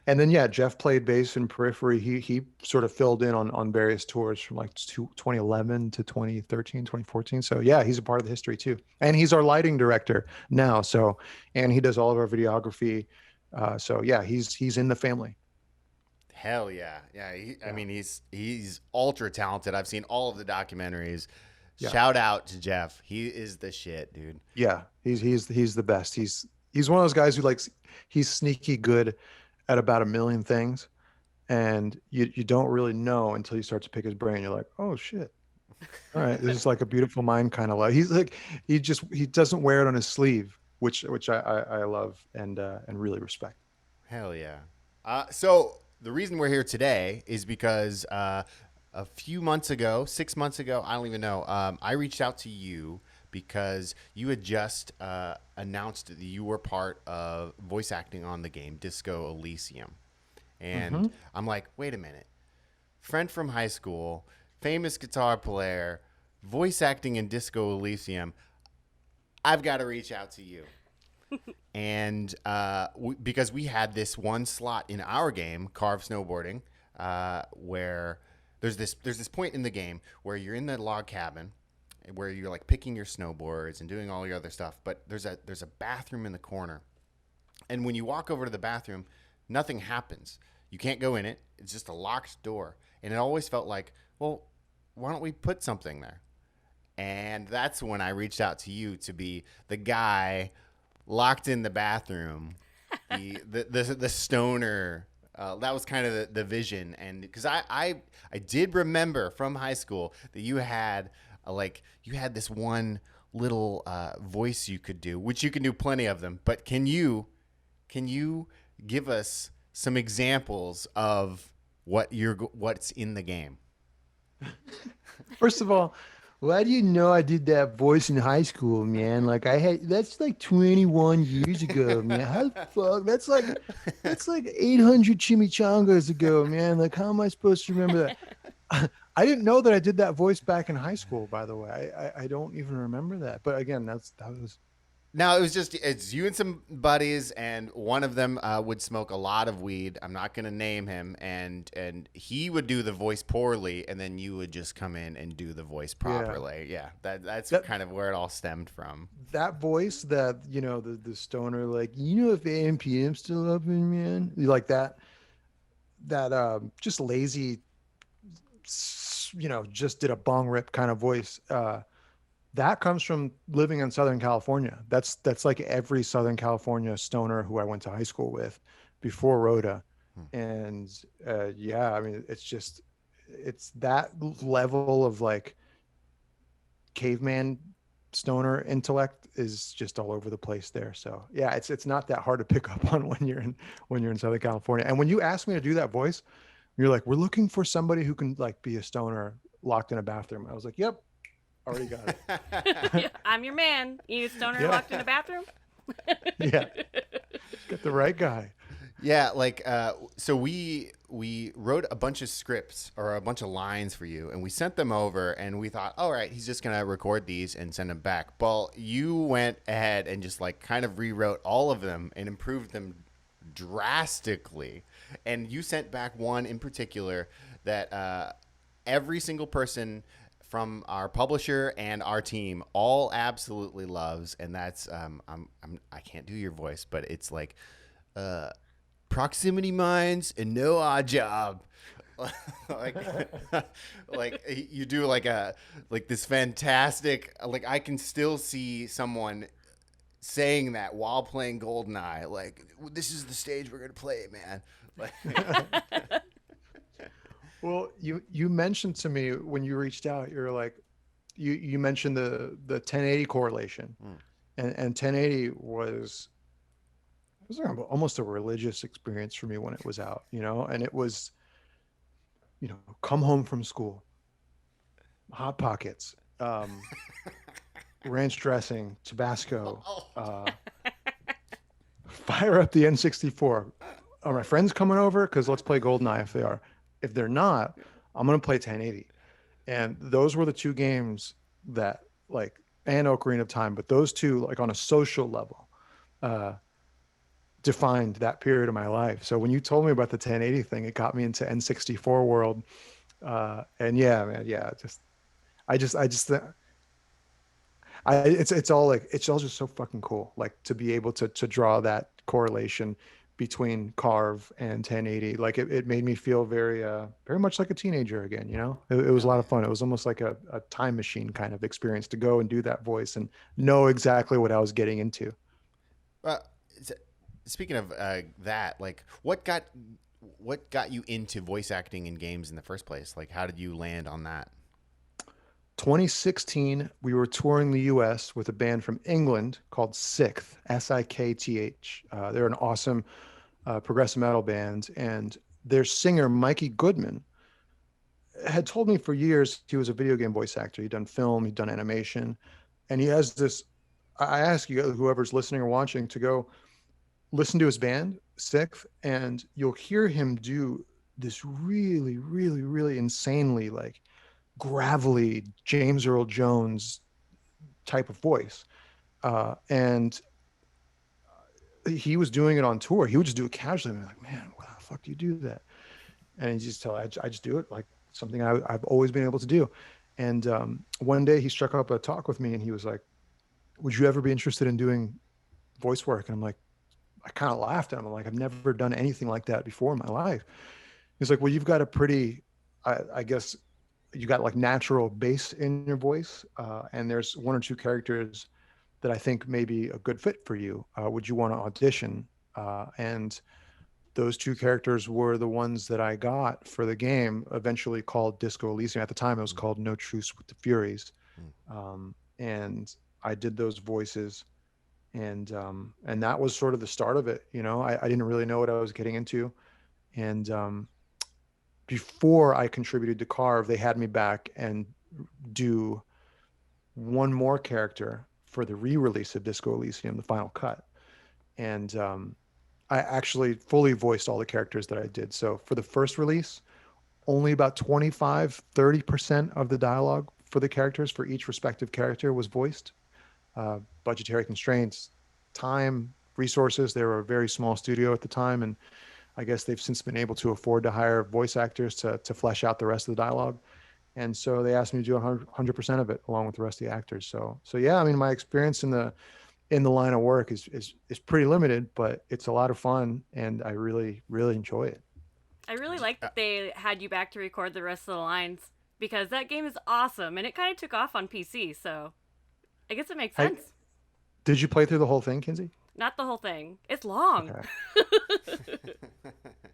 Speaker 8: And then yeah, Jeff played bass in Periphery. He sort of filled in on various tours from like 2011 to 2013, 2014. So yeah, he's a part of the history too. And he's our lighting director now. So, and he does all of our videography. So yeah, he's in the family.
Speaker 2: Hell yeah. Yeah. I mean, he's ultra talented. I've seen all of the documentaries. Yeah. Shout out to Jeff. He is the shit, dude.
Speaker 8: Yeah. He's the best. He's one of those guys who likes, he's sneaky good at about a million things. And you don't really know until you start to pick his brain. You're like, oh shit. All right. This is like a beautiful mind kind of life. He's like, he doesn't wear it on his sleeve, which I love and really respect.
Speaker 2: Hell yeah. So the reason we're here today is because a few months ago, 6 months ago, I don't even know, I reached out to you because you had just announced that you were part of voice acting on the game Disco Elysium. And I'm like, wait a minute. Friend from high school, famous guitar player, voice acting in Disco Elysium. I've got to reach out to you. And because we had this one slot in our game, Carve Snowboarding, where there's this point in the game where you're in the log cabin, where you're like picking your snowboards and doing all your other stuff, but there's a bathroom in the corner, and when you walk over to the bathroom, nothing happens. You can't go in it. It's just a locked door, and it always felt like, well, why don't we put something there? And that's when I reached out to you to be the guy locked in the bathroom, the stoner. That was kind of the vision. And because I did remember from high school that you had this one little voice you could do, which you can do plenty of them, but can you give us some examples of what's in the game?
Speaker 8: First of all, why do you know I did that voice in high school, man? Like that's like 21 years ago, man. How the fuck? That's like 800 chimichangas ago, man. Like, how am I supposed to remember that? I didn't know that I did that voice back in high school, by the way. I don't even remember that. But again, that was.
Speaker 2: No, it's you and some buddies, and one of them would smoke a lot of weed. I'm not going to name him, and he would do the voice poorly, and then you would just come in and do the voice properly. Yeah, that's kind of where it all stemmed from.
Speaker 8: That voice that, the stoner, like, if AMPM's still open, man, like that just lazy, just did a bong rip kind of voice. That comes from living in Southern California. That's like every Southern California stoner who I went to high school with before Rhoda. And I mean, it's that level of like caveman stoner intellect is just all over the place there. So yeah, it's not that hard to pick up on when you're in Southern California. And when you asked me to do that voice, you're like, we're looking for somebody who can like be a stoner locked in a bathroom. I was like, yep. Already got it.
Speaker 1: I'm your man. You stoner locked in a bathroom?
Speaker 8: Yeah. Get the right guy.
Speaker 2: Yeah, like so we wrote a bunch of scripts or a bunch of lines for you, and we sent them over, and we thought, all right, he's just gonna record these and send them back. Well, you went ahead and just like kind of rewrote all of them and improved them drastically, and you sent back one in particular that every single person from our publisher and our team all absolutely loves, and that's I can't do your voice, but it's like proximity mines and no odd job. like you do like this fantastic, like I can still see someone saying that while playing GoldenEye, like, this is the stage we're gonna play, man.
Speaker 8: Well, you mentioned to me when you reached out, you're like, you mentioned the 1080 correlation, and 1080 was almost a religious experience for me when it was out, and it was, come home from school, Hot Pockets, ranch dressing, Tabasco, fire up the N64. Are my friends coming over? Because let's play GoldenEye if they are. If they're not, I'm going to play 1080. And those were the two games that, like, and Ocarina of Time, but those two, like, on a social level, defined that period of my life. So when you told me about the 1080 thing, it got me into N64 world. And yeah, man, yeah, it's all just so fucking cool. Like, to be able to draw that correlation between Carve and 1080, like it made me feel very much like a teenager again. It was a lot of fun. It was almost like a time machine kind of experience to go and do that voice and know exactly what I was getting into.
Speaker 2: Speaking of that, like, what got you into voice acting in games in the first place? Like, how did you land on that?
Speaker 8: 2016, we were touring the US with a band from England called Sikth, Sikth. They're an awesome progressive metal band, and their singer, Mikey Goodman, had told me for years he was a video game voice actor. He'd done film, he'd done animation, and he has this, I ask you, whoever's listening or watching, to go listen to his band, Sikth, and you'll hear him do this really, really, really insanely, like, gravelly James Earl Jones type of voice, and he was doing it on tour. He would just do it casually. I'm like, man, why the fuck do you do that? And he just I just do it like something I've always been able to do. And one day he struck up a talk with me, and he was like, would you ever be interested in doing voice work? And I'm like, I kind of laughed at him. I'm like, I've never done anything like that before in my life. He's like, well, you've got a pretty, I guess, you got like natural bass in your voice, and there's one or two characters that I think may be a good fit for you. Would you want to audition? And those two characters were the ones that I got for the game, eventually called Disco Elysium. At the time, it was called No Truce with the Furies. And I did those voices, and that was sort of the start of it. I didn't really know what I was getting into, and before I contributed to Carve, they had me back and do one more character for the re-release of Disco Elysium, the final cut. And I actually fully voiced all the characters that I did. So for the first release, only about 25-30% of the dialogue for the characters for each respective character was voiced. Budgetary constraints, time, resources. They were a very small studio at the time, and I guess they've since been able to afford to hire voice actors to flesh out the rest of the dialogue. And so they asked me to do 100% of it along with the rest of the actors. So yeah, I mean, my experience in the line of work is pretty limited, but it's a lot of fun, and I really, really enjoy it.
Speaker 1: I really like that they had you back to record the rest of the lines, because that game is awesome, and it kind of took off on PC, so I guess it makes sense.
Speaker 8: Did you play through the whole thing, Kinsey?
Speaker 1: Not the whole thing. It's long.
Speaker 8: Okay.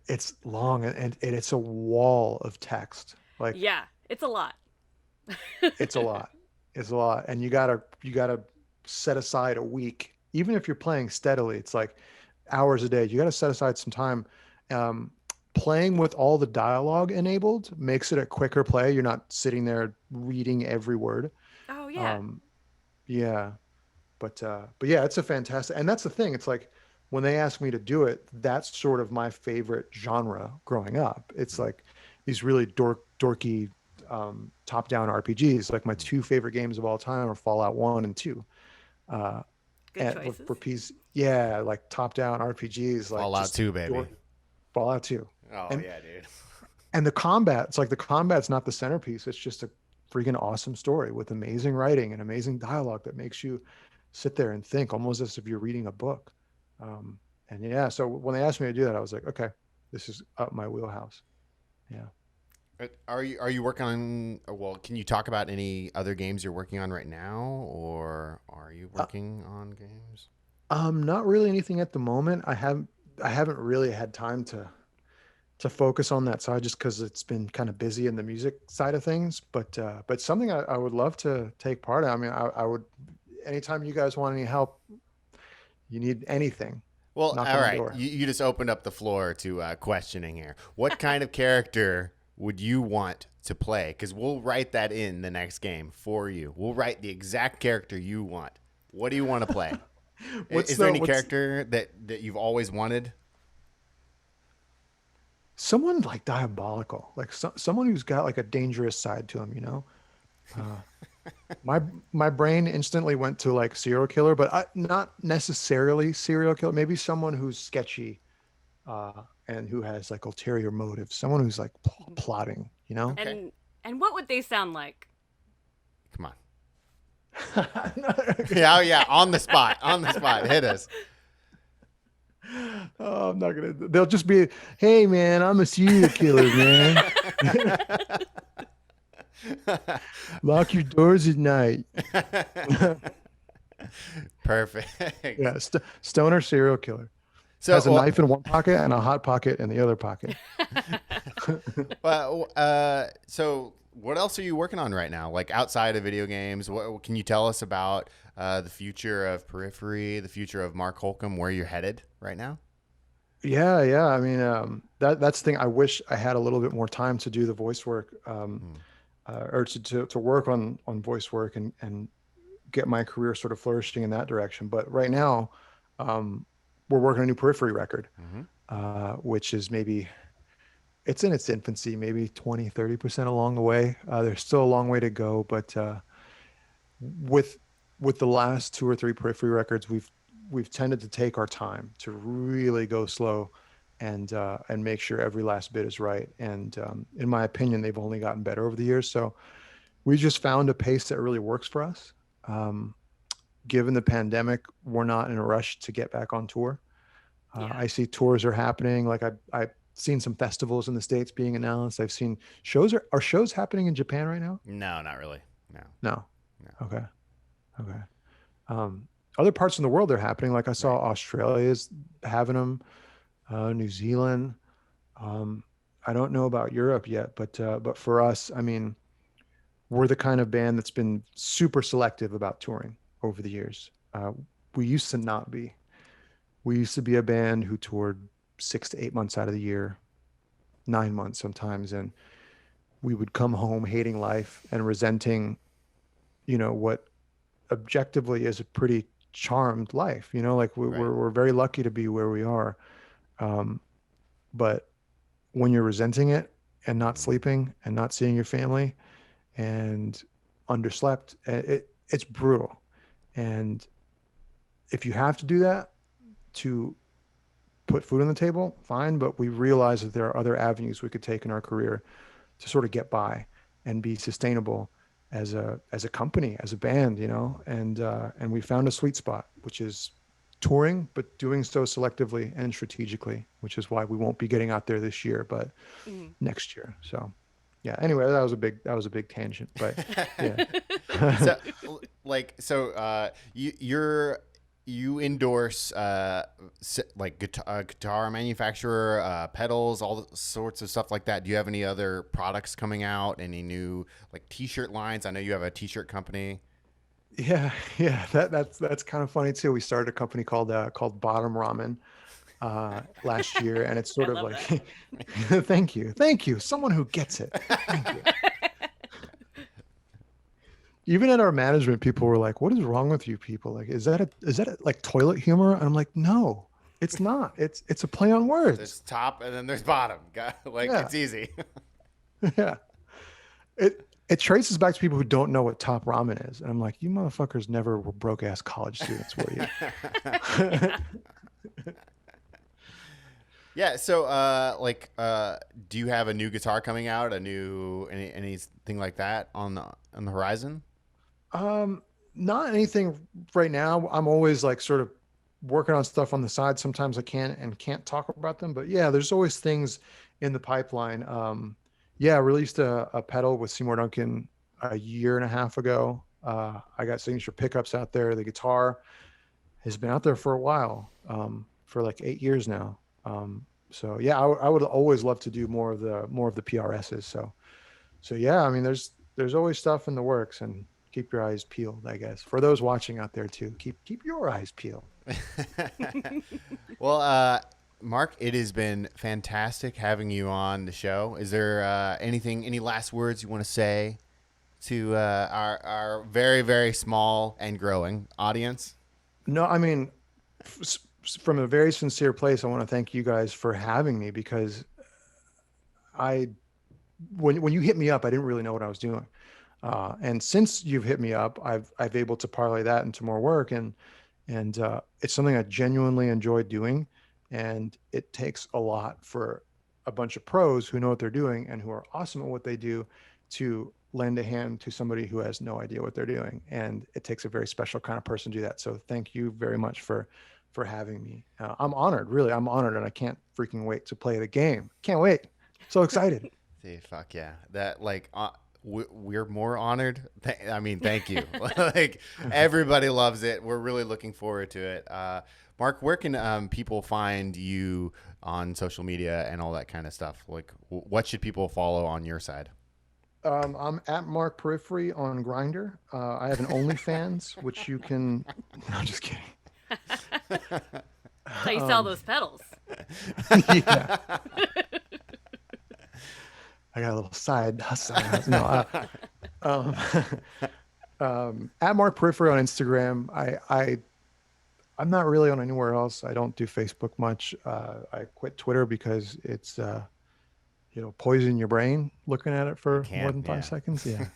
Speaker 8: It's long, and it's a wall of text. Like,
Speaker 1: yeah, it's a lot.
Speaker 8: It's a lot. It's a lot, and you gotta set aside a week, even if you're playing steadily. It's like hours a day. You gotta set aside some time. Playing with all the dialogue enabled makes it a quicker play. You're not sitting there reading every word.
Speaker 1: Oh yeah.
Speaker 8: Yeah, but yeah, it's a fantastic, and that's the thing. It's like when they ask me to do it, that's sort of my favorite genre growing up. It's like these really dorky top-down RPGs. Like my two favorite games of all time are Fallout 1 and 2.
Speaker 1: Good choices.
Speaker 8: For PC, yeah, like top-down RPGs. Like
Speaker 2: Fallout 2, baby.
Speaker 8: Fallout 2.
Speaker 2: Oh, yeah, dude.
Speaker 8: And the combat, it's like the combat's not the centerpiece. It's just a freaking awesome story with amazing writing and amazing dialogue that makes you sit there and think almost as if you're reading a book. And yeah, so when they asked me to do that, I was like, okay, this is up my wheelhouse. Yeah.
Speaker 2: Are you working on, well, can you talk about any other games you're working on right now, or are you working on games?
Speaker 8: Not really anything at the moment. I haven't really had time to focus on that side just because it's been kind of busy in the music side of things. But something I would love to take part in. I mean, I would, anytime you guys want any help, you need anything.
Speaker 2: Well, all right. You just opened up the floor to questioning here. What kind of character would you want to play? Because we'll write that in the next game for you. We'll write the exact character you want. What do you want to play? Is there any character that you've always wanted?
Speaker 8: Someone like diabolical, like someone who's got like a dangerous side to him, you know? My brain instantly went to like serial killer, but not necessarily serial killer. Maybe someone who's sketchy and who has like ulterior motives. Someone who's like plotting, you know?
Speaker 1: Okay. And what would they sound like?
Speaker 2: Come on. Yeah, on the spot. Hit us.
Speaker 8: Oh, I'm not gonna. They'll just be, hey man, I'm a serial killer, man. Lock your doors at night.
Speaker 2: Perfect.
Speaker 8: Yeah, stoner serial killer.
Speaker 2: So
Speaker 8: has a knife in one pocket and a hot pocket in the other pocket.
Speaker 2: So what else are you working on right now? Like outside of video games, what can you tell us about the future of Periphery, the future of Mark Holcomb, where you're headed right now?
Speaker 8: Yeah. I mean, that's the thing. I wish I had a little bit more time to do the voice work, or to work on voice work and get my career sort of flourishing in that direction. But right now, we're working on a new Periphery record, which is it's in its infancy, maybe 20-30% along the way. There's still a long way to go, but with the last 2 or 3 Periphery records, we've tended to take our time to really go slow and make sure every last bit is right. And in my opinion, they've only gotten better over the years. So we just found a pace that really works for us. Given the pandemic, we're not in a rush to get back on tour. I see tours are happening. Like I've seen some festivals in the States being announced. I've seen shows. Are shows happening in Japan right now?
Speaker 2: No, not really.
Speaker 8: No. Okay. Other parts of the world are happening. Like I saw Australia's having them, New Zealand. I don't know about Europe yet, but for us, I mean, we're the kind of band that's been super selective about touring. over the years. We used to not be. We used to be a band who toured 6 to 8 months out of the year, 9 months sometimes, and we would come home hating life and resenting, what objectively is a pretty charmed life. Like we're very lucky to be where we are, but when you're resenting it and not sleeping and not seeing your family and underslept, it's brutal. And if you have to do that to put food on the table, fine, but we realize that there are other avenues we could take in our career to sort of get by and be sustainable as a company, as a band, and we found a sweet spot, which is touring, but doing so selectively and strategically, which is why we won't be getting out there this year, but next year. So yeah, anyway, that was a big tangent, but yeah.
Speaker 2: You endorse like guitar manufacturer, pedals, all sorts of stuff like that. Do you have any other products coming out? Any new like t-shirt lines? I know you have a t-shirt company.
Speaker 8: Yeah. That's kind of funny too. We started a company called Bottom Ramen last year, and it's sort of like thank you, someone who gets it. Thank you. Even at our management, people were like, "What is wrong with you people? Like, is that like toilet humor?" And I'm like, "No, it's not. It's a play on words.
Speaker 2: There's top and then there's bottom. It's easy."
Speaker 8: Yeah. It traces back to people who don't know what top ramen is, and I'm like, "You motherfuckers never were broke ass college students, were you?"
Speaker 2: Yeah. So, do you have a new guitar coming out? Anything like that on the horizon?
Speaker 8: Not anything right now. I'm always like sort of working on stuff on the side. Sometimes I can and can't talk about them, but yeah, there's always things in the pipeline. I released a pedal with Seymour Duncan a year and a half ago. I got signature pickups out there. The guitar has been out there for a while, for like 8 years now. So yeah, I would always love to do more of the PRSs. So yeah, I mean, there's always stuff in the works, and keep your eyes peeled, I guess. For those watching out there too, keep your eyes peeled.
Speaker 2: Well, Mark, it has been fantastic having you on the show. Is there any last words you want to say to our very, very small and growing audience?
Speaker 8: No, I mean, from a very sincere place, I want to thank you guys for having me, because when you hit me up, I didn't really know what I was doing. And since you've hit me up, I've able to parlay that into more work, and it's something I genuinely enjoy doing. And it takes a lot for a bunch of pros who know what they're doing and who are awesome at what they do to lend a hand to somebody who has no idea what they're doing. And it takes a very special kind of person to do that. So thank you very much for having me. I'm honored, really. I'm honored, and I can't freaking wait to play the game. Can't wait. So excited.
Speaker 2: See, fuck yeah. That we're more honored. Thank you. Like, everybody loves it. We're really looking forward to it. Mark, where can people find you on social media and all that kind of stuff? Like, what should people follow on your side?
Speaker 8: I'm at Mark Periphery on Grindr. I have an OnlyFans, which you can. No, I'm just kidding.
Speaker 1: So you sell those pedals.
Speaker 8: Yeah. I got a little side hustle. No, at Mark Periphery on Instagram. I'm not really on anywhere else. I don't do Facebook much. I quit Twitter because it's poison your brain looking at it for more than 5 seconds. Yeah.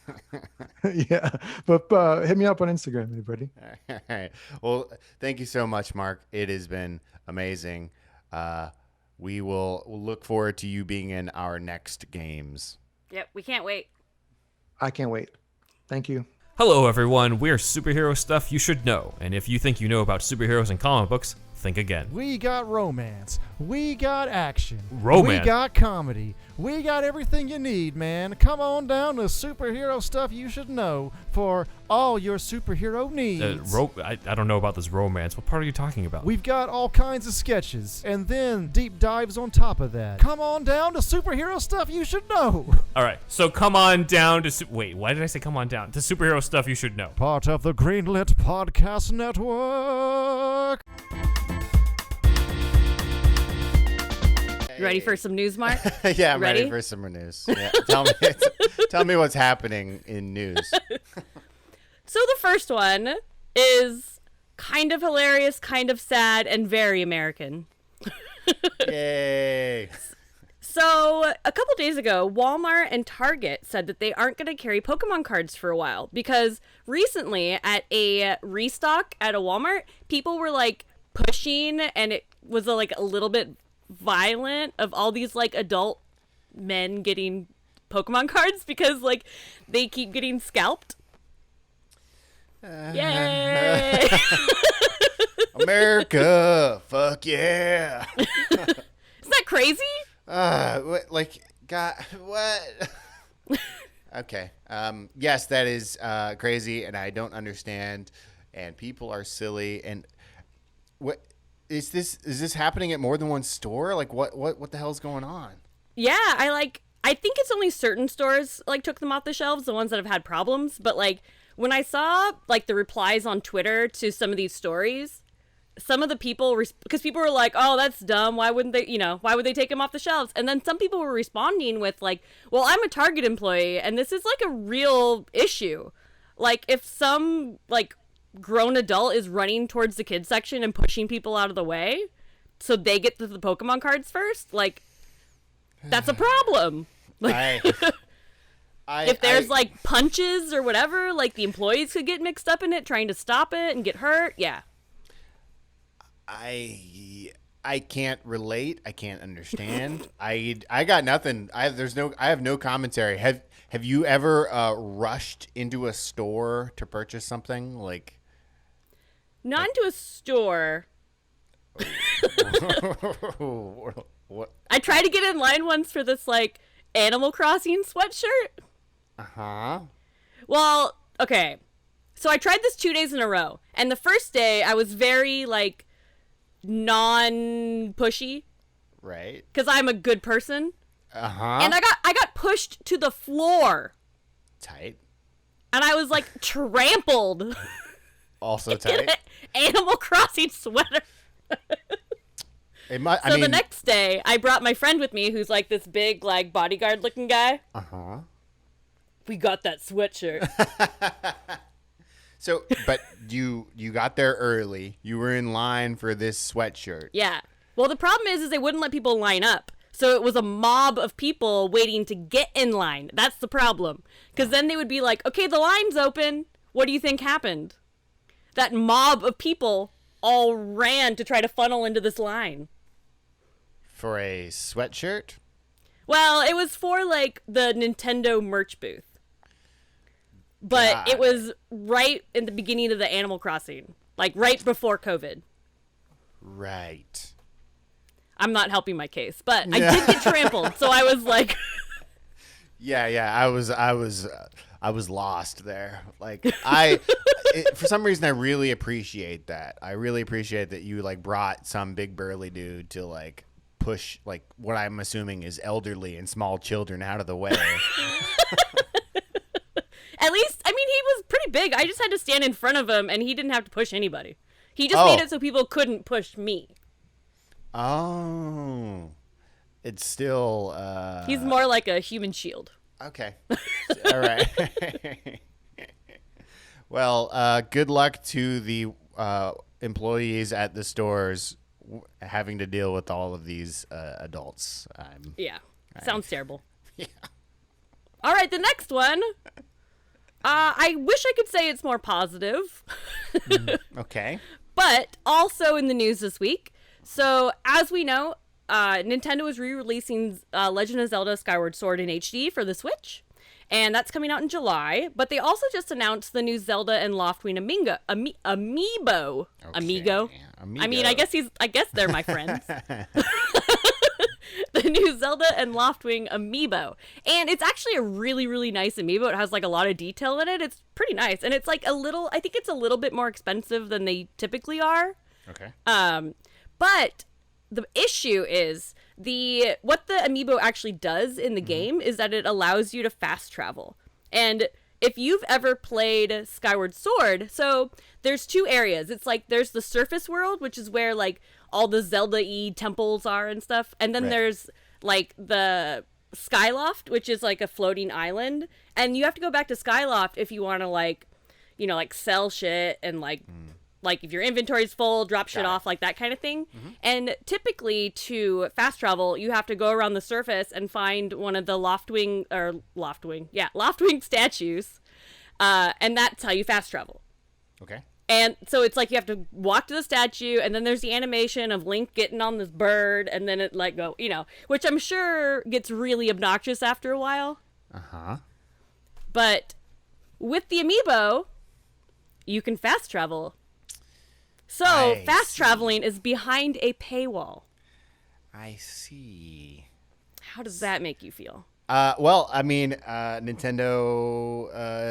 Speaker 8: Yeah. But hit me up on Instagram, everybody.
Speaker 2: All right. Well, thank you so much, Mark. It has been amazing. We'll look forward to you being in our next games.
Speaker 1: Yep, we can't wait.
Speaker 8: I can't wait. Thank you.
Speaker 9: Hello, everyone. We're Superhero Stuff You Should Know. And if you think you know about superheroes and comic books, think again.
Speaker 10: We got romance. We got action.
Speaker 9: Romance?
Speaker 10: We got comedy. We got everything you need, man. Come on down to superhero stuff you should know for all your superhero needs.
Speaker 9: I don't know about this romance. What part are you talking about?
Speaker 10: We've got all kinds of sketches, and then deep dives on top of that. Come on down to superhero stuff you should know.
Speaker 9: All right, so come on down to... Wait, why did I say come on down? To superhero stuff you should know.
Speaker 10: Part of the Greenlit Podcast Network.
Speaker 1: You ready for some news, Mark?
Speaker 2: Yeah, I'm ready for some news. Yeah. Tell me what's happening in news.
Speaker 1: So the first one is kind of hilarious, kind of sad, and very American.
Speaker 2: Yay.
Speaker 1: So a couple days ago, Walmart and Target said that they aren't going to carry Pokemon cards for a while because recently at a restock at a Walmart, people were like pushing, and it was like a little bit violent, of all these like adult men getting Pokemon cards because like they keep getting scalped. Yay!
Speaker 2: America, fuck yeah!
Speaker 1: Isn't that crazy?
Speaker 2: God, what? Okay. Yes, that is crazy, and I don't understand. And people are silly. And what is this? Is this happening at more than one store? Like, what the hell's going on?
Speaker 1: Yeah, I think it's only certain stores like took them off the shelves, the ones that have had problems. But like when I saw like the replies on Twitter to some of these stories, some of the people, because people were like, oh, that's dumb. Why wouldn't they, why would they take them off the shelves? And then some people were responding with like, well, I'm a Target employee and this is like a real issue. Like if some like grown adult is running towards the kids section and pushing people out of the way so they get to the Pokemon cards first, like that's a problem. Like if there's like punches or whatever, like the employees could get mixed up in it trying to stop it and get hurt. Yeah.
Speaker 2: I can't relate. I can't understand. I got nothing. I have no commentary. Have you ever rushed into a store to purchase something like?
Speaker 1: Not into a store.
Speaker 2: What?
Speaker 1: I tried to get in line once for this like Animal Crossing sweatshirt.
Speaker 2: Uh-huh.
Speaker 1: Well, okay. So I tried this 2 days in a row. And the first day I was very like non-pushy.
Speaker 2: Right.
Speaker 1: Because I'm a good person.
Speaker 2: Uh-huh.
Speaker 1: And I got pushed to the floor.
Speaker 2: Tight.
Speaker 1: And I was like trampled.
Speaker 2: Also tight.
Speaker 1: Animal Crossing sweater. The next day, I brought my friend with me, who's like this big, like bodyguard-looking guy.
Speaker 2: Uh-huh.
Speaker 1: We got that sweatshirt.
Speaker 2: So, but you got there early. You were in line for this sweatshirt.
Speaker 1: Yeah. Well, the problem is they wouldn't let people line up. So it was a mob of people waiting to get in line. That's the problem. Because then they would be like, okay, the line's open. What do you think happened? That mob of people all ran to try to funnel into this line.
Speaker 2: For a sweatshirt?
Speaker 1: Well, it was for like the Nintendo merch booth. But it was right in the beginning of the Animal Crossing. Like right before COVID.
Speaker 2: Right.
Speaker 1: I'm not helping my case, but I did get trampled, so I was like
Speaker 2: Yeah, I was lost there. Like for some reason I really appreciate that. I really appreciate that you like brought some big burly dude to like push like what I'm assuming is elderly and small children out of the way.
Speaker 1: At least, I mean, he was pretty big. I just had to stand in front of him, and he didn't have to push anybody. He just made it so people couldn't push me.
Speaker 2: Oh. It's still...
Speaker 1: He's more like a human shield.
Speaker 2: Okay. All right. Well, good luck to the employees at the stores having to deal with all of these adults.
Speaker 1: Sounds terrible.
Speaker 2: Yeah.
Speaker 1: All right, the next one... I wish I could say it's more positive.
Speaker 2: Okay.
Speaker 1: But also in the news this week. So, as we know, Nintendo is re-releasing Legend of Zelda Skyward Sword in HD for the Switch. And that's coming out in July. But they also just announced the new Zelda and Loftwing Amiibo.
Speaker 2: Okay.
Speaker 1: Amigo. I mean, I guess they're my friends. The new Zelda and Loftwing amiibo. And it's actually a really, really nice amiibo. It has like a lot of detail in it. It's pretty nice. And it's like I think it's a little bit more expensive than they typically are.
Speaker 2: Okay.
Speaker 1: But the issue is what the amiibo actually does in the game is that it allows you to fast travel. And if you've ever played Skyward Sword, so there's 2 areas. It's like there's the surface world, which is where like all the Zelda-y temples are and stuff. And then there's like the Skyloft, which is like a floating island. And you have to go back to Skyloft if you want to like, you know, like sell shit and like if your inventory's full, drop shit off, like that kind of thing. And typically to fast travel, you have to go around the surface and find one of the Loftwing statues. And that's how you fast travel.
Speaker 2: Okay.
Speaker 1: And so it's like you have to walk to the statue, and then there's the animation of Link getting on this bird, and then it like go, you know, which I'm sure gets really obnoxious after a while.
Speaker 2: Uh-huh.
Speaker 1: But with the amiibo, you can fast travel. So fast traveling is behind a paywall.
Speaker 2: I see.
Speaker 1: How does that make you feel?
Speaker 2: Well, I mean, Nintendo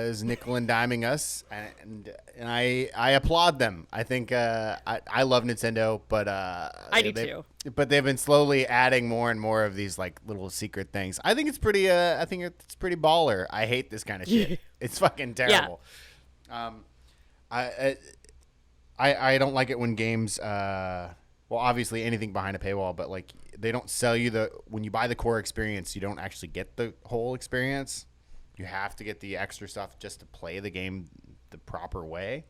Speaker 2: is nickel and diming us, and I applaud them. I think I love Nintendo, but
Speaker 1: I do too.
Speaker 2: But they've been slowly adding more and more of these like little secret things. I think it's pretty. I think it's pretty baller. I hate this kind of shit. It's fucking terrible. Yeah. I don't like it when games. Well, obviously anything behind a paywall, but like they don't sell you when you buy the core experience, you don't actually get the whole experience. You have to get the extra stuff just to play the game the proper way.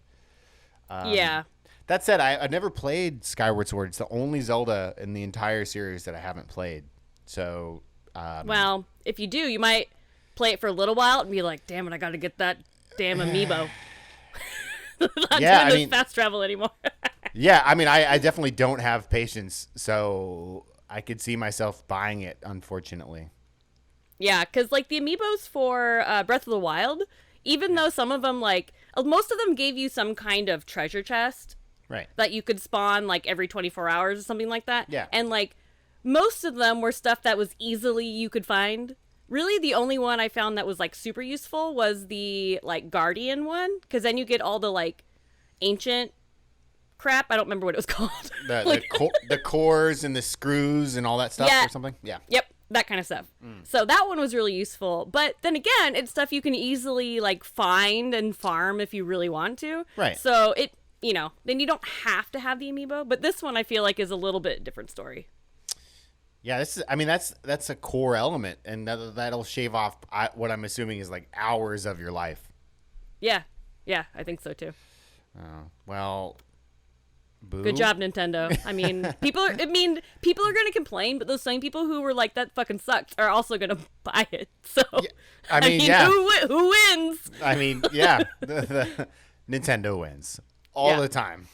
Speaker 1: Yeah.
Speaker 2: That said, I've never played Skyward Sword. It's the only Zelda in the entire series that I haven't played. So,
Speaker 1: well, if you do, you might play it for a little while and be like, damn it, I got to get that damn amiibo. Not doing this fast travel anymore.
Speaker 2: Yeah, I mean, I definitely don't have patience, so I could see myself buying it, unfortunately.
Speaker 1: Yeah, because, like, the amiibos for Breath of the Wild, even though some of them, like, most of them gave you some kind of treasure chest.
Speaker 2: Right.
Speaker 1: That you could spawn, like, every 24 hours or something like that.
Speaker 2: Yeah.
Speaker 1: And, like, most of them were stuff that was easily you could find. Really, the only one I found that was, like, super useful was the, like, Guardian one, because then you get all the, like, ancient crap. I don't remember what it was called.
Speaker 2: The cores and the screws and all that stuff or something? Yeah.
Speaker 1: Yep, that kind of stuff. So that one was really useful. But then again, it's stuff you can easily, like, find and farm if you really want to.
Speaker 2: Right.
Speaker 1: So it, you know, then you don't have to have the amiibo. But this one I feel like is a little bit different story.
Speaker 2: Yeah, that's a core element, and that'll shave off what I'm assuming is like hours of your life.
Speaker 1: Yeah, I think so too.
Speaker 2: Well, boo.
Speaker 1: Good job, Nintendo. I mean, people are going to complain, but those same people who were like, that fucking sucks, are also going to buy it. So,
Speaker 2: yeah, I mean, yeah.
Speaker 1: Who wins?
Speaker 2: I mean, yeah, the Nintendo wins all the time.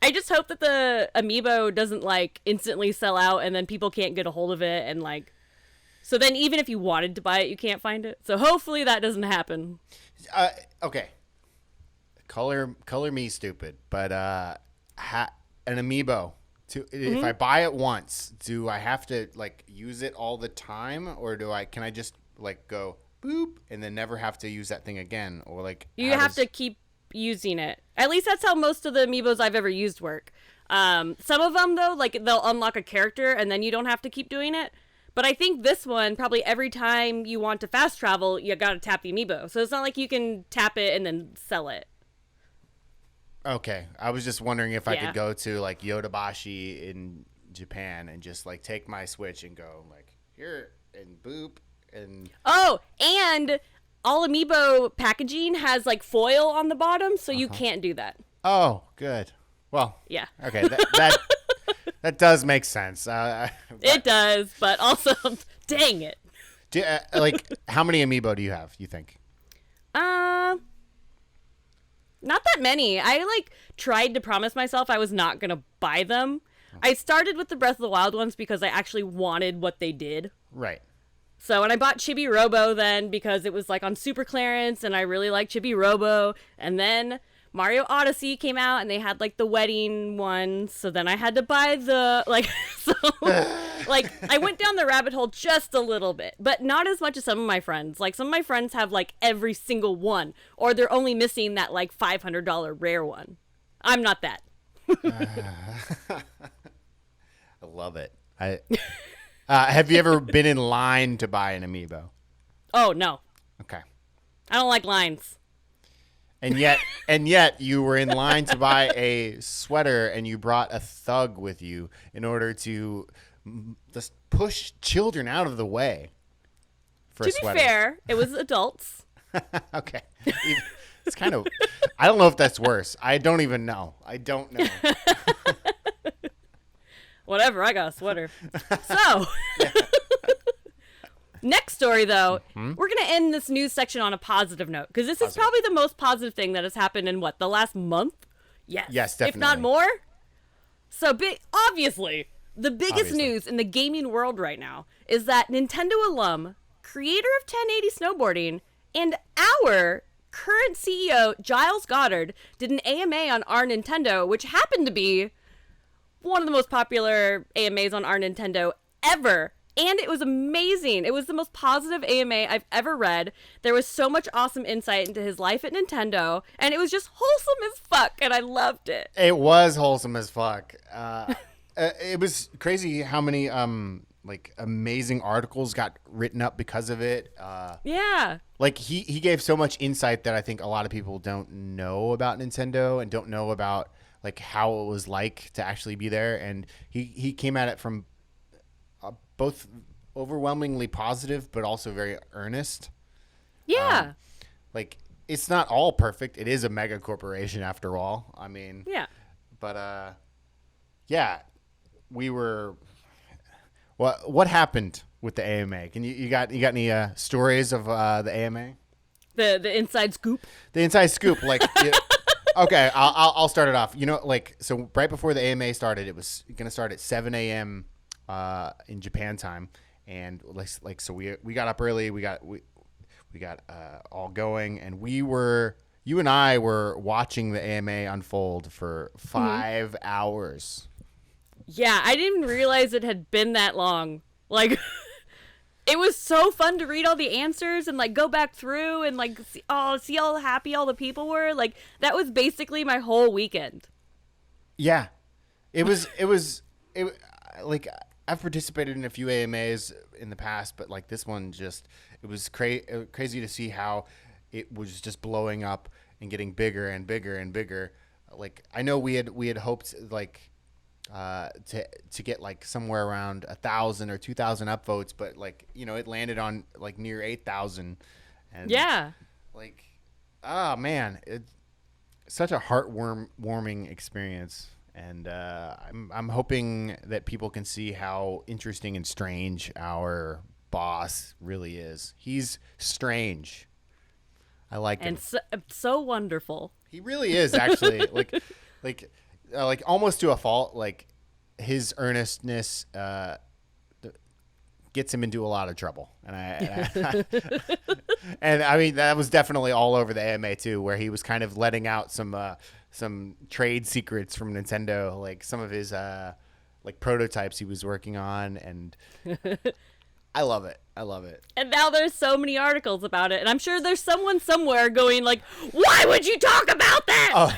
Speaker 1: I just hope that the amiibo doesn't like instantly sell out and then people can't get a hold of it, and like, so then even if you wanted to buy it, you can't find it. So hopefully that doesn't happen.
Speaker 2: Okay. Color me stupid, but an amiibo. If I buy it once, do I have to like use it all the time, or can I just like go boop and then never have to use that thing again, or like
Speaker 1: you have to keep using it. At least that's how most of the amiibos I've ever used work. Some of them though, like they'll unlock a character and then you don't have to keep doing it. But I think this one, probably every time you want to fast travel, you gotta tap the amiibo. So it's not like you can tap it and then sell it.
Speaker 2: Okay, I was just wondering if I could go to like Yodobashi in Japan and just like take my Switch and go like here and boop and
Speaker 1: and all amiibo packaging has like foil on the bottom, so you can't do that.
Speaker 2: Oh, good. Well,
Speaker 1: yeah.
Speaker 2: Okay, that does make sense.
Speaker 1: It does, but also, dang it.
Speaker 2: Like, how many amiibo do you have? You think?
Speaker 1: Not that many. I like tried to promise myself I was not gonna buy them. I started with the Breath of the Wild ones because I actually wanted what they did.
Speaker 2: Right.
Speaker 1: So, and I bought Chibi Robo then because it was like on super clearance and I really like Chibi Robo. And then Mario Odyssey came out and they had like the wedding one. So then I had to buy the I went down the rabbit hole just a little bit, but not as much as some of my friends. Like some of my friends have like every single one, or they're only missing that like $500 rare one. I'm not that.
Speaker 2: I love it. Have you ever been in line to buy an amiibo?
Speaker 1: Oh, no.
Speaker 2: Okay.
Speaker 1: I don't like lines.
Speaker 2: And yet you were in line to buy a sweater and you brought a thug with you in order to just push children out of the way for a sweater.
Speaker 1: To be fair, it was adults.
Speaker 2: Okay. It's kind of, I don't know if that's worse. I don't even know. I don't know.
Speaker 1: Whatever, I got a sweater. So, next story, though, we're going to end this news section on a positive note, because this is probably the most positive thing that has happened in, the last month? Yes.
Speaker 2: Yes, definitely.
Speaker 1: If not more. So, obviously, the biggest news in the gaming world right now is that Nintendo alum, creator of 1080 Snowboarding, and our current CEO, Giles Goddard, did an AMA on our Nintendo, which happened to be one of the most popular AMAs on our Nintendo ever. And it was amazing. It was the most positive AMA I've ever read. There was so much awesome insight into his life at Nintendo, and it was just wholesome as fuck, and I loved it.
Speaker 2: It was wholesome as fuck. It was crazy how many amazing articles got written up because of it.
Speaker 1: Yeah.
Speaker 2: Like he gave so much insight that I think a lot of people don't know about Nintendo and don't know about like how it was like to actually be there. And he came at it from both overwhelmingly positive, but also very earnest.
Speaker 1: Yeah.
Speaker 2: It's not all perfect. It is a mega corporation after all. I mean,
Speaker 1: yeah.
Speaker 2: But yeah, we were. What happened with the AMA? Can you got any stories of the AMA?
Speaker 1: The inside scoop.
Speaker 2: The inside scoop, okay, I'll start it off. So right before the AMA started, it was gonna start at 7 a.m. In Japan time, and so we got up early. We got all going, and you and I were watching the AMA unfold for 5 hours.
Speaker 1: Yeah, I didn't realize it had been that long. It was so fun to read all the answers and go back through and see how happy all the people were. That was basically my whole weekend.
Speaker 2: Yeah, it was I've participated in a few AMAs in the past, but this one it was crazy to see how it was just blowing up and getting bigger and bigger and bigger. I know we had hoped to get somewhere around 1,000 or 2,000 upvotes, but it landed on near 8,000. And
Speaker 1: yeah,
Speaker 2: oh man, it's such a heartwarming experience. And I'm hoping that people can see how interesting and strange our boss really is. He's strange. I like him.
Speaker 1: And so wonderful.
Speaker 2: He really is, actually. Almost to a fault. His earnestness gets him into a lot of trouble. And I mean, that was definitely all over the AMA too, where he was kind of letting out some trade secrets from Nintendo, some of his prototypes he was working on, and I love it.
Speaker 1: And now there's so many articles about it, and I'm sure there's someone somewhere going why would you talk about that?
Speaker 2: Oh,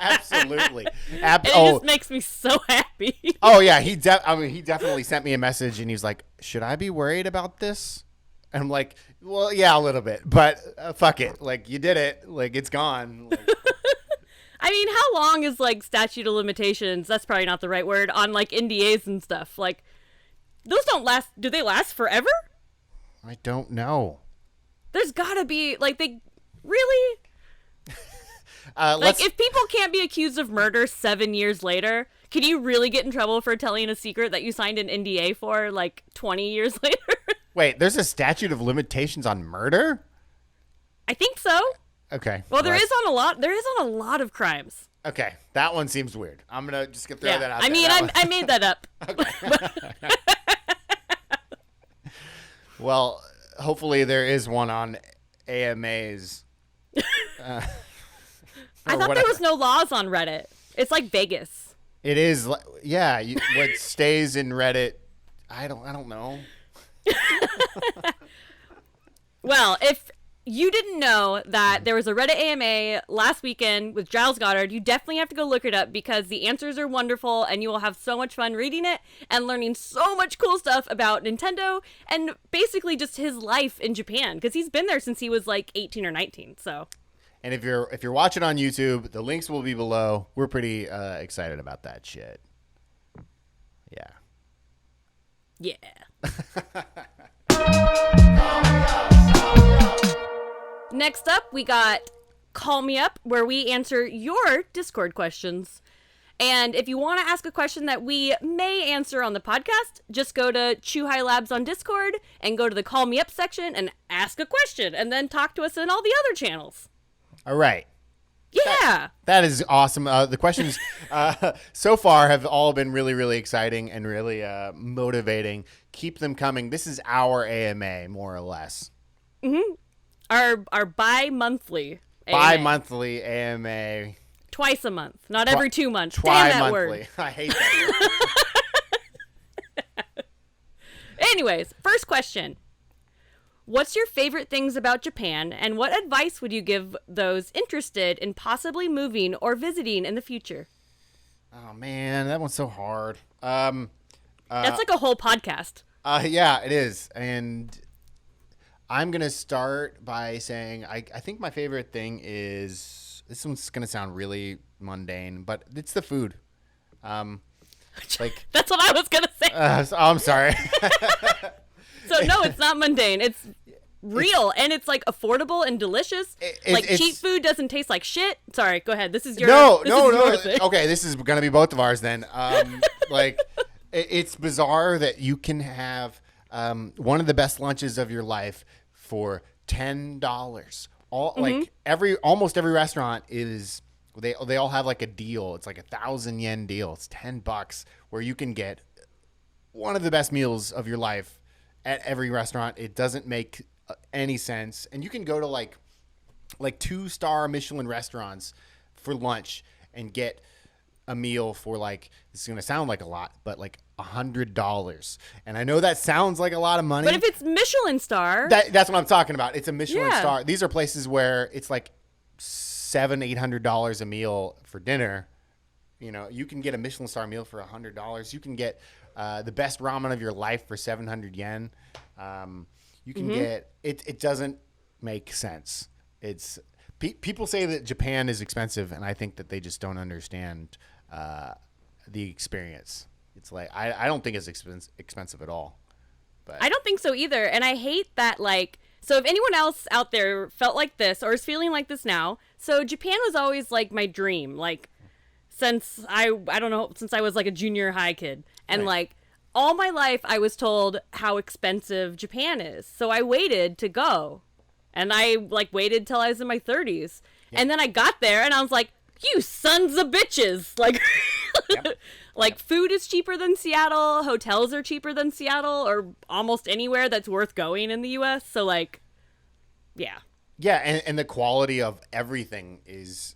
Speaker 2: absolutely.
Speaker 1: And it just makes me so happy.
Speaker 2: Oh yeah, he definitely sent me a message, and he was like, "Should I be worried about this?" And I'm like, "Well, yeah, a little bit, but fuck it. You did it. It's gone."
Speaker 1: I mean, how long is statute of limitations? That's probably not the right word on NDAs and stuff. Those don't last. Do they last forever?
Speaker 2: I don't know.
Speaker 1: There's gotta be they really. If people can't be accused of murder 7 years later, can you really get in trouble for telling a secret that you signed an NDA for 20 years later?
Speaker 2: Wait, there's a statute of limitations on murder?
Speaker 1: I think so.
Speaker 2: Okay.
Speaker 1: Well, there is on a lot of crimes.
Speaker 2: Okay, that one seems weird. I'm gonna just throw that out.
Speaker 1: I mean, I made that up.
Speaker 2: Okay. Well, hopefully there is one on AMAs.
Speaker 1: I thought there was no laws on Reddit. It's like Vegas.
Speaker 2: It is. Yeah. What stays in Reddit? I don't know.
Speaker 1: Well, if you didn't know that there was a Reddit AMA last weekend with Giles Goddard, you definitely have to go look it up because the answers are wonderful and you will have so much fun reading it and learning so much cool stuff about Nintendo and basically just his life in Japan because he's been there since he was like 18 or 19. So.
Speaker 2: And if you're watching on YouTube, the links will be below. We're pretty excited about that shit. Yeah.
Speaker 1: Yeah. Next up, we got Call Me Up, where we answer your Discord questions. And if you want to ask a question that we may answer on the podcast, just go to Chuhai Labs on Discord and go to the Call Me Up section and ask a question and then talk to us in all the other channels.
Speaker 2: All right.
Speaker 1: Yeah.
Speaker 2: That is awesome. The questions so far have all been really, really exciting and really motivating. Keep them coming. This is our AMA, more or less.
Speaker 1: Mm-hmm. Our bi-monthly AMA.
Speaker 2: Bi-monthly AMA.
Speaker 1: Twice a month, not every 2 months. Damn that word.
Speaker 2: I hate that word.
Speaker 1: Anyways, first question. What's your favorite things about Japan, and what advice would you give those interested in possibly moving or visiting in the future?
Speaker 2: Oh, man, that one's so hard.
Speaker 1: That's like a whole podcast.
Speaker 2: Yeah, it is. And I'm going to start by saying I think my favorite thing is, this one's going to sound really mundane, but it's the food. Like
Speaker 1: That's what I was going to say.
Speaker 2: I'm sorry.
Speaker 1: So no, it's not mundane. It's real and it's like affordable and delicious. Cheap food doesn't taste like shit. Sorry, go ahead. This is your
Speaker 2: No.
Speaker 1: thing.
Speaker 2: Okay, this is gonna be both of ours then. It's bizarre that you can have one of the best lunches of your life for $10. Almost every restaurant is. They all have like a deal. It's like 1,000 yen deal. It's $10 where you can get one of the best meals of your life at every restaurant. It doesn't make any sense. And you can go to like 2-star Michelin restaurants for lunch and get a meal for like, this is going to sound like a lot, but like $100. And I know that sounds like a lot of money.
Speaker 1: But if it's Michelin star.
Speaker 2: That's what I'm talking about. It's a Michelin star. These are places where it's like $700-800 a meal for dinner. You know, you can get a Michelin star meal for $100. You can get the best ramen of your life for 700 yen. You can get it. It doesn't make sense. It's people say that Japan is expensive, and I think that they just don't understand the experience. It's like I don't think it's expensive at all. But
Speaker 1: I don't think so either, and I hate that. Like, so if anyone else out there felt like this or is feeling like this now, so Japan was always like my dream. Like, since I was like a junior high kid. And like all my life I was told how expensive Japan is. So I waited to go. And I like waited till I was in my 30s. Yeah. And then I got there and I was like, you sons of bitches. Like like food is cheaper than Seattle, hotels are cheaper than Seattle or almost anywhere that's worth going in the US. So like yeah.
Speaker 2: Yeah, and the quality of everything is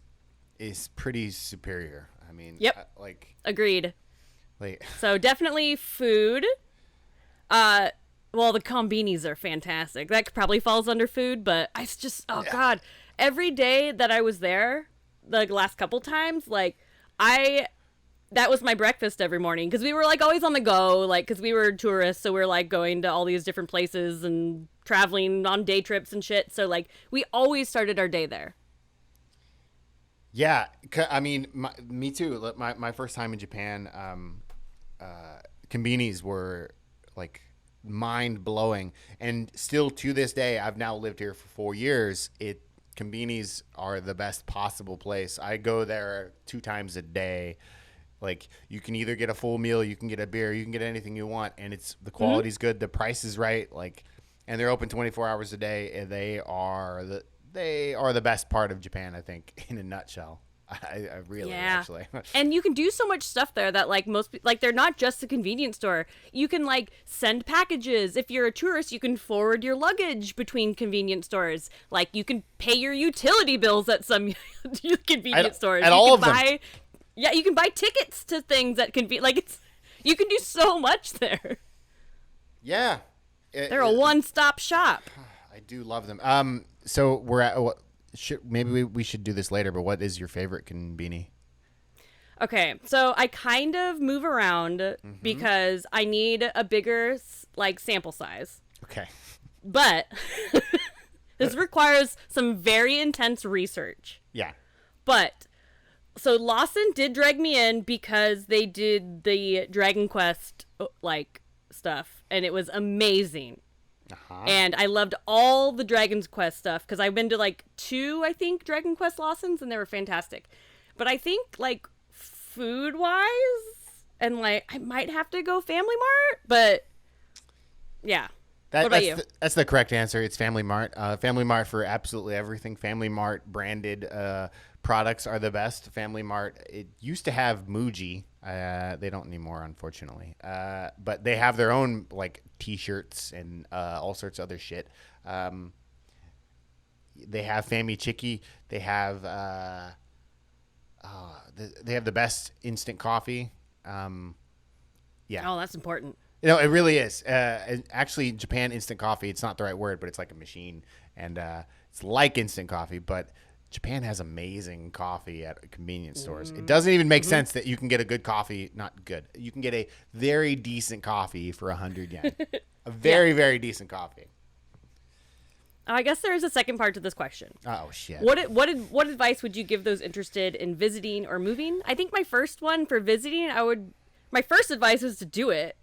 Speaker 2: pretty superior. I mean,
Speaker 1: agreed.
Speaker 2: Like,
Speaker 1: so definitely food. Well, the kombinis are fantastic. That probably falls under food, but I just God, every day that I was there, the last couple times, like that was my breakfast every morning because we were like always on the go, like because we were tourists, so we were like going to all these different places and traveling on day trips and shit. So like we always started our day there.
Speaker 2: Yeah, I mean, me too. My first time in Japan, kombinis were like mind-blowing. And still to this day, I've now lived here for 4 years. Kombinis are the best possible place. I go there 2 times a day. Like, you can either get a full meal, you can get a beer, you can get anything you want, and the quality's good, the price is right, like, and they're open 24 hours a day, and they are the best part of Japan, I think, in a nutshell. I really
Speaker 1: Yeah.
Speaker 2: actually.
Speaker 1: And you can do so much stuff there that like they're not just a convenience store. You can like send packages. If you're a tourist, you can forward your luggage between convenience stores. Like you can pay your utility bills at some convenience stores.
Speaker 2: At
Speaker 1: you
Speaker 2: all
Speaker 1: can
Speaker 2: of them.
Speaker 1: Yeah, you can buy tickets to things that can be you can do so much there.
Speaker 2: Yeah.
Speaker 1: They're a one-stop shop.
Speaker 2: I do love them. So we're at maybe we should do this later, but what is your favorite convenie?
Speaker 1: Okay, so I kind of move around because I need a bigger like sample size.
Speaker 2: Okay.
Speaker 1: But this requires some very intense research.
Speaker 2: Yeah.
Speaker 1: But so Lawson did drag me in because they did the Dragon Quest like stuff, and it was amazing. And I loved all the Dragon's Quest stuff because I've been to like 2, I think, Dragon Quest Lawsons, and they were fantastic. But I think like food wise, and like I might have to go Family Mart, but yeah. What about you?
Speaker 2: That's the correct answer. It's Family Mart. Family Mart for absolutely everything. Family Mart branded products are the best. Family Mart. It used to have Muji. They don't anymore, unfortunately. But they have their own like T-shirts and all sorts of other shit. They have Family Chicky. They have the best instant coffee. Yeah.
Speaker 1: Oh, that's important.
Speaker 2: No, it really is. And actually, Japan instant coffee, it's not the right word, but it's like a machine. And it's like instant coffee, but Japan has amazing coffee at convenience stores. It doesn't even make sense that you can get a good coffee, not good. You can get a very decent coffee for 100 yen. A very, very decent coffee.
Speaker 1: I guess there is a second part to this question.
Speaker 2: Oh, shit.
Speaker 1: What advice would you give those interested in visiting or moving? I think my first one for visiting, my first advice is to do it.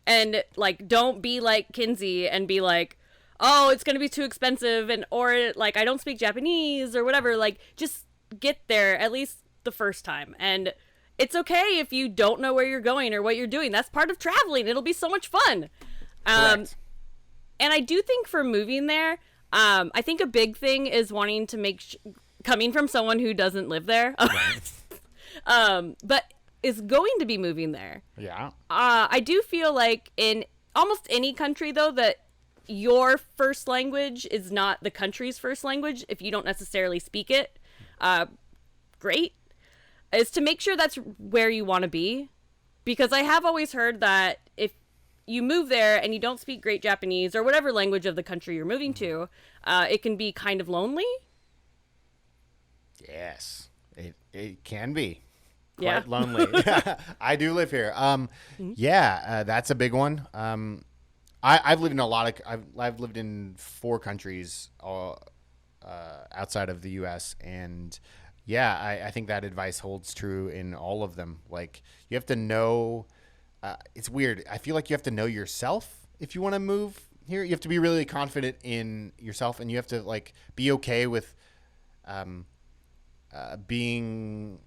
Speaker 1: And like, don't be like Kinsey and be like, oh, it's going to be too expensive or like, I don't speak Japanese or whatever. Like, just get there at least the first time. And it's okay if you don't know where you're going or what you're doing. That's part of traveling. It'll be so much fun.
Speaker 2: Correct.
Speaker 1: And I do think for moving there, I think a big thing is wanting to make coming from someone who doesn't live there, but is going to be moving there.
Speaker 2: Yeah.
Speaker 1: I do feel like in almost any country, though, that your first language is not the country's first language if you don't necessarily speak it. Great. Is to make sure that's where you want to be. Because I have always heard that if you move there and you don't speak great Japanese or whatever language of the country you're moving to, it can be kind of lonely.
Speaker 2: Yes, it can be.
Speaker 1: Yeah.
Speaker 2: Quite lonely. I do live here. That's a big one. I've lived in I've lived in 4 countries outside of the U.S. and I think that advice holds true in all of them. Like you have to know. It's weird. I feel like you have to know yourself if you want to move here. You have to be really confident in yourself, and you have to like be okay with being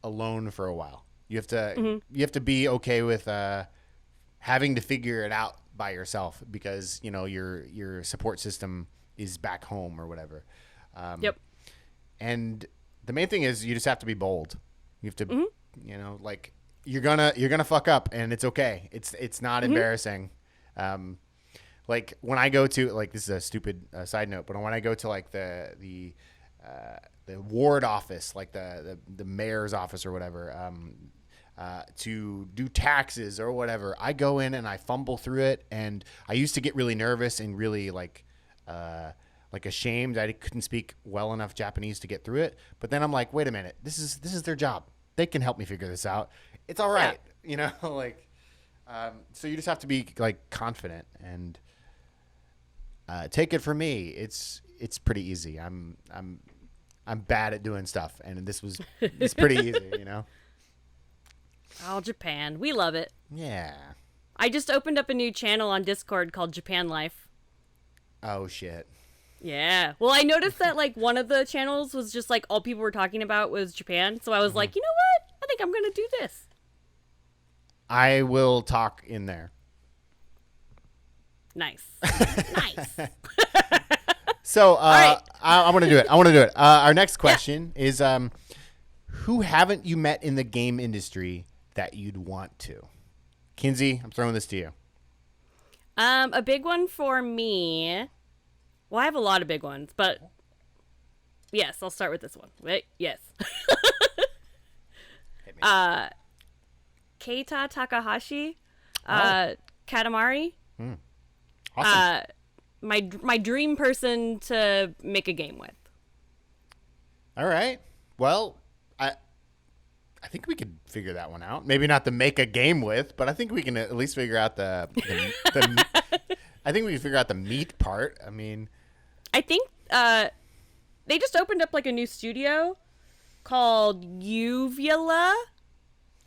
Speaker 2: alone for a while. You have to be okay with having to figure it out by yourself because you know your support system is back home or whatever.
Speaker 1: Yep.
Speaker 2: And the main thing is you just have to be bold. You have to you know, like you're gonna fuck up and it's okay. It's not embarrassing. Like when I go to like, this is a stupid side note, but when I go to like the ward office, like the mayor's office or whatever, to do taxes or whatever, I go in and I fumble through it. And I used to get really nervous and really like ashamed I couldn't speak well enough Japanese to get through it. But then I'm like, wait a minute, this is their job. They can help me figure this out. It's all right. Yeah. You know, like, so you just have to be like confident and take it from me. It's pretty easy. I'm bad at doing stuff, and it's pretty easy, you know?
Speaker 1: Oh, Japan. We love it.
Speaker 2: Yeah.
Speaker 1: I just opened up a new channel on Discord called Japan Life.
Speaker 2: Oh, shit.
Speaker 1: Yeah. Well, I noticed that, like, one of the channels was just, like, all people were talking about was Japan. So I was like, you know what? I think I'm going to do this.
Speaker 2: I will talk in there.
Speaker 1: Nice. Nice.
Speaker 2: So
Speaker 1: right.
Speaker 2: I want to do it. Our next question is, Who haven't you met in the game industry that you'd want to? Kinsey, I'm throwing this to you.
Speaker 1: A big one for me. Well, I have a lot of big ones, but yes, I'll start with this one. Wait, yes. Keita Takahashi, Katamari.
Speaker 2: Awesome.
Speaker 1: My dream person to make a game with.
Speaker 2: All right. Well, I think we could figure that one out. Maybe not to make a game with, but I think we can at least figure out the I think we can figure out the meat part. I mean,
Speaker 1: I think they just opened up like a new studio called Uvula.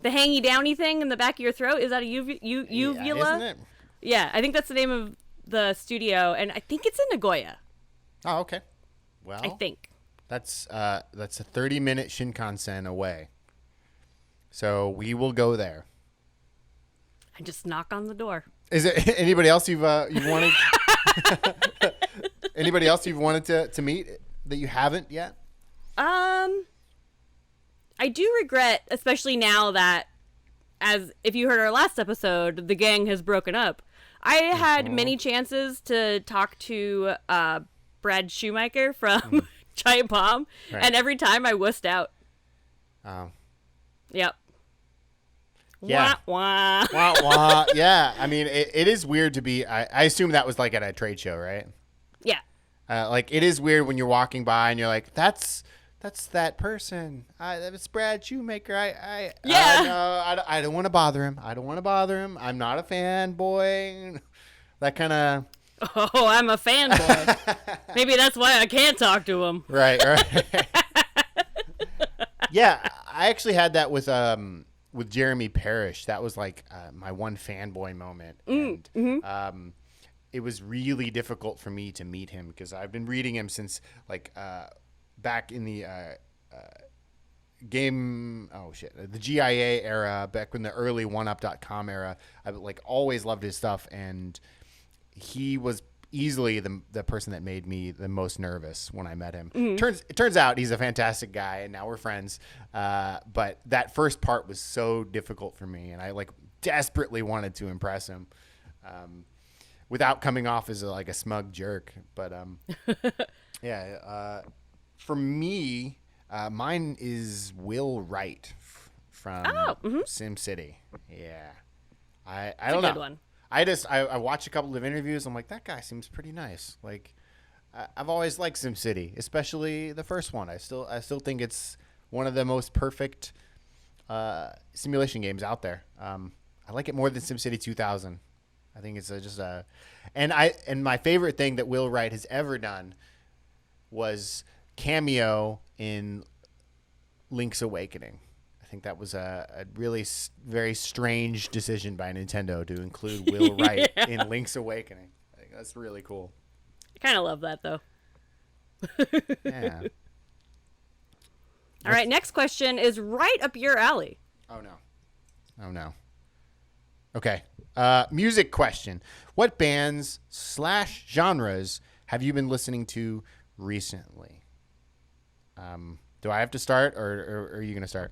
Speaker 1: The hangy downy thing in the back of your throat. Is that a uvula?
Speaker 2: Yeah, isn't it?
Speaker 1: Yeah, I think that's the name of the studio, and I think it's in Nagoya.
Speaker 2: Oh, okay. Well,
Speaker 1: I think
Speaker 2: that's a 30-minute Shinkansen away. So we will go there.
Speaker 1: And just knock on the door.
Speaker 2: Is it anybody else you've wanted? Anybody else you've wanted to meet that you haven't yet?
Speaker 1: I do regret, especially now that, as if you heard our last episode, the gang has broken up. I had many chances to talk to Brad Shoemaker from Giant Bomb,
Speaker 2: right.
Speaker 1: and every time I wussed out.
Speaker 2: Oh.
Speaker 1: Yep.
Speaker 2: Yeah.
Speaker 1: Wah, wah.
Speaker 2: Wah, wah. Yeah. I mean, it is weird to be. I assume that was like at a trade show, right?
Speaker 1: Yeah.
Speaker 2: Like it is weird when you're walking by and you're like, that's that person. It's Brad Shoemaker. I don't want to bother him. I'm not a fanboy. That kind of.
Speaker 1: Oh, I'm a fanboy. Maybe that's why I can't talk to him.
Speaker 2: Right. Yeah, I actually had that with Jeremy Parrish. That was like my one fanboy moment. And it was really difficult for me to meet him because I've been reading him since like back in the the GIA era, back in the early oneup.com era. I like always loved his stuff, and he was easily the person that made me the most nervous when I met him. It turns out he's a fantastic guy, and now we're friends. But that first part was so difficult for me, and I like desperately wanted to impress him, without coming off as a smug jerk. But yeah, for me, mine is Will Wright from SimCity. Yeah, I don't know.
Speaker 1: Good one.
Speaker 2: I watched a couple of interviews. I'm like, that guy seems pretty nice. Like, I've always liked SimCity, especially the first one. I still think it's one of the most perfect simulation games out there. I like it more than SimCity 2000. I think it's and my favorite thing that Will Wright has ever done was cameo in Link's Awakening. I think that was a really very strange decision by Nintendo to include Will Wright in Link's Awakening. I think that's really cool.
Speaker 1: I kind of love that, though.
Speaker 2: Yeah.
Speaker 1: All right, next question is right up your alley.
Speaker 2: Oh, no. Okay. Music question. What bands / genres have you been listening to recently? Do I have to start, or are you going to start?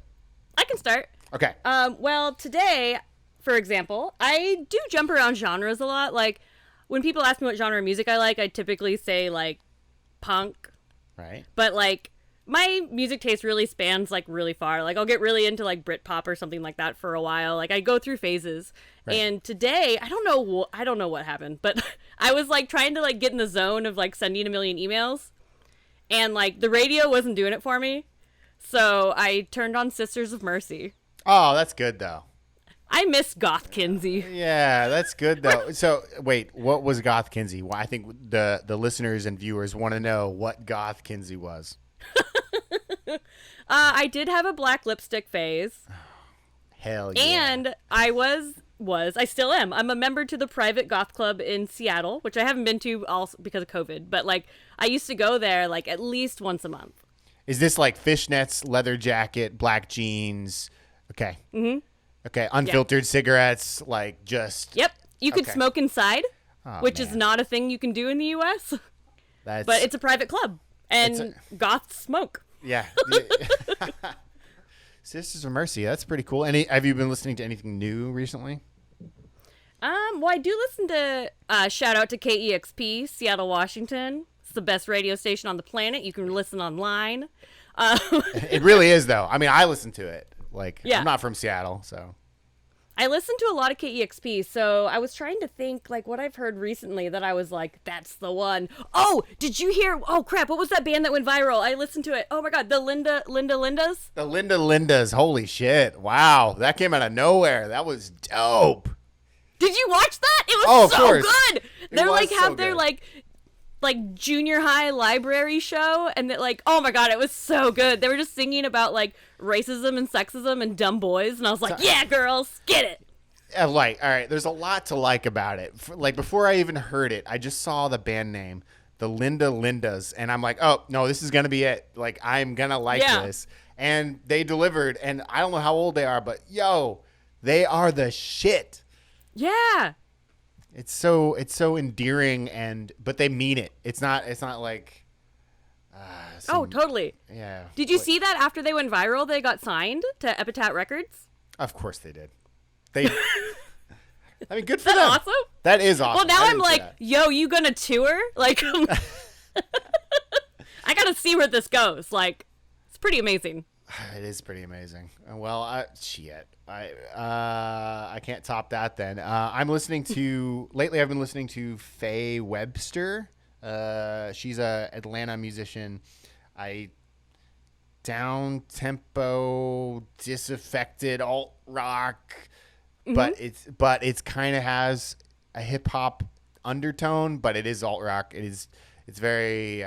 Speaker 1: I can start.
Speaker 2: Okay.
Speaker 1: Well, today, for example, I do jump around genres a lot. Like, when people ask me what genre of music I like, I typically say, like, punk.
Speaker 2: Right.
Speaker 1: But, like, my music taste really spans, like, really far. Like, I'll get really into, like, Britpop or something like that for a while. Like, I go through phases. Right. And today, I don't know what happened, but I was, like, trying to, like, get in the zone of, like, sending a million emails. And, like, the radio wasn't doing it for me. So I turned on Sisters of Mercy.
Speaker 2: Oh, that's good, though.
Speaker 1: I miss Goth Kinsey.
Speaker 2: Yeah, that's good, though. So, wait, what was Goth Kinsey? Well, I think the listeners and viewers want to know what Goth Kinsey was.
Speaker 1: I did have a black lipstick phase.
Speaker 2: Hell yeah.
Speaker 1: And I still am. I'm a member to the private goth club in Seattle, which I haven't been to also because of COVID. But, like, I used to go there, like, at least once a month.
Speaker 2: Is this like fishnets, leather jacket, black jeans? Okay. Mm-hmm. Okay. Unfiltered cigarettes, like just.
Speaker 1: Yep. You could smoke inside, which
Speaker 2: man.
Speaker 1: is not a thing you can do in the U.S. But it's a private club, and goths smoke.
Speaker 2: Yeah. Sisters of Mercy. That's pretty cool. Have you been listening to anything new recently?
Speaker 1: Well, I do listen to, shout out to KEXP, Seattle, Washington. It's the best radio station on the planet. You can listen online.
Speaker 2: It really is, though. I mean, I listen to it. Like,
Speaker 1: Yeah.
Speaker 2: I'm not from Seattle, so.
Speaker 1: I listen to a lot of KEXP, so I was trying to think, like, what I've heard recently that I was like, that's the one. Oh, did you hear? Oh, crap. What was that band that went viral? I listened to it. Oh, my God. The Lindas?
Speaker 2: The Lindas. Holy shit. Wow. That came out of nowhere. That was dope.
Speaker 1: Did you watch that? It was
Speaker 2: of
Speaker 1: so
Speaker 2: course.
Speaker 1: good. They're
Speaker 2: was
Speaker 1: like
Speaker 2: so
Speaker 1: have their
Speaker 2: good.
Speaker 1: like junior high library show, and that like, oh my God, it was so good. They were just singing about like racism and sexism and dumb boys, and I was like, yeah, girls, get it.
Speaker 2: All right, there's a lot to like about it. Like, before I even heard it, I just saw the band name, the Lindas, and I'm like, oh, no, this is going to be it. Like, I'm going to like this. And they delivered, and I don't know how old they are, but, yo, they are the shit.
Speaker 1: Yeah.
Speaker 2: It's so endearing, but they mean it. It's not like
Speaker 1: Oh, totally.
Speaker 2: Yeah.
Speaker 1: Did you see that after they went viral, they got signed to Epitaph Records?
Speaker 2: Of course they did. I mean, good for
Speaker 1: Is that
Speaker 2: them.
Speaker 1: awesome?
Speaker 2: That is awesome.
Speaker 1: Well, now
Speaker 2: I
Speaker 1: I'm
Speaker 2: didn't see
Speaker 1: like,
Speaker 2: that.
Speaker 1: yo, you gonna tour? Like, I gotta see where this goes. Like, it's pretty amazing.
Speaker 2: It is pretty amazing. Well, I can't top that then. I've been listening to Faye Webster. She's a Atlanta musician. Down-tempo, disaffected alt rock, but it's kind of has a hip hop undertone, but it is alt rock. It's very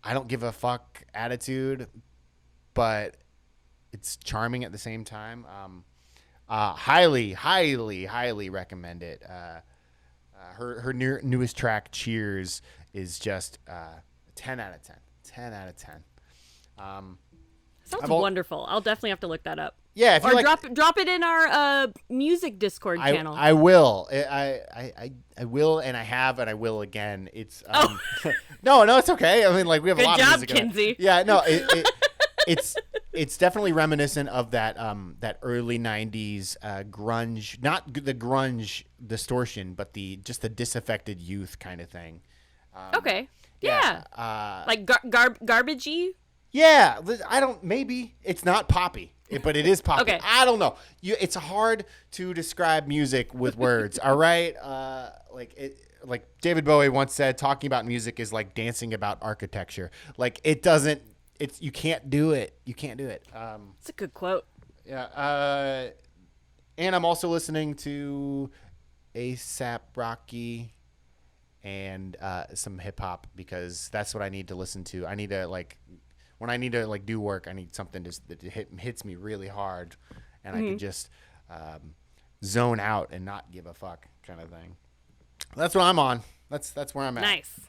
Speaker 2: I don't give a fuck attitude, but it's charming at the same time. Highly recommend it. Her newest track, Cheers, is just 10 out of 10. 10 out of 10.
Speaker 1: Sounds wonderful. I'll definitely have to look that up.
Speaker 2: Yeah, if you
Speaker 1: or
Speaker 2: like,
Speaker 1: drop it in our music Discord channel.
Speaker 2: I will. I will, and I have, and I will again. It's no, it's okay. I mean, like, we have
Speaker 1: Good
Speaker 2: a lot
Speaker 1: job,
Speaker 2: of music.
Speaker 1: Kinsey.
Speaker 2: Yeah, no, it's definitely reminiscent of that early '90s grunge, not the grunge distortion, but the disaffected youth kind of thing.
Speaker 1: Okay. Yeah. Like garbagey.
Speaker 2: Yeah, maybe it's not poppy, but it is poppy.
Speaker 1: Okay.
Speaker 2: I don't know. It's hard to describe music with words. All right. Like David Bowie once said, talking about music is like dancing about architecture. Like, you can't do it. You can't do it.
Speaker 1: It's a good quote.
Speaker 2: Yeah. And I'm also listening to A$AP Rocky and some hip hop, because that's what I need to listen to. I need to when I need to do work, I need something that hits me really hard, and I can just zone out and not give a fuck kind of thing. That's what I'm on. That's where I'm at.
Speaker 1: Nice.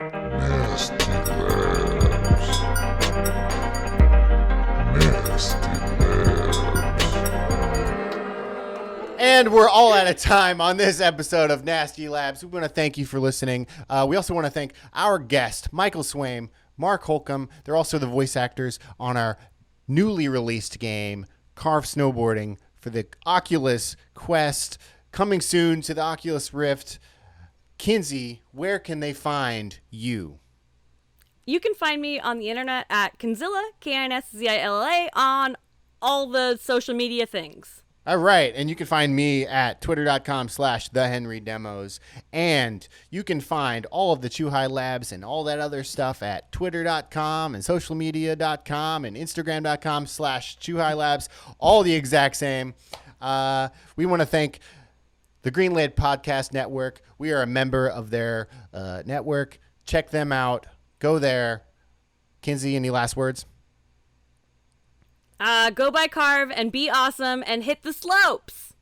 Speaker 2: And we're all out of time on this episode of Nasty Labs. We want to thank you for listening. We also want to thank our guest, Michael Swaim, Mark Holcomb. They're also the voice actors on our newly released game, Carve Snowboarding, for the Oculus Quest, coming soon to the Oculus Rift. Kinsey, where can they find you?
Speaker 1: You can find me on the internet at Kinzilla, Kinszilla, on all the social media things.
Speaker 2: All right, and you can find me at twitter.com/thehenrydemos, and you can find all of the Chuhai Labs and all that other stuff at twitter.com and socialmedia.com and instagram.com/Chuhai Labs, all the exact same. We want to thank the Greenlit Podcast Network. We are a member of their network. Check them out. Go there. Kinsey, any last words?
Speaker 1: Go buy Carve and be awesome and hit the slopes.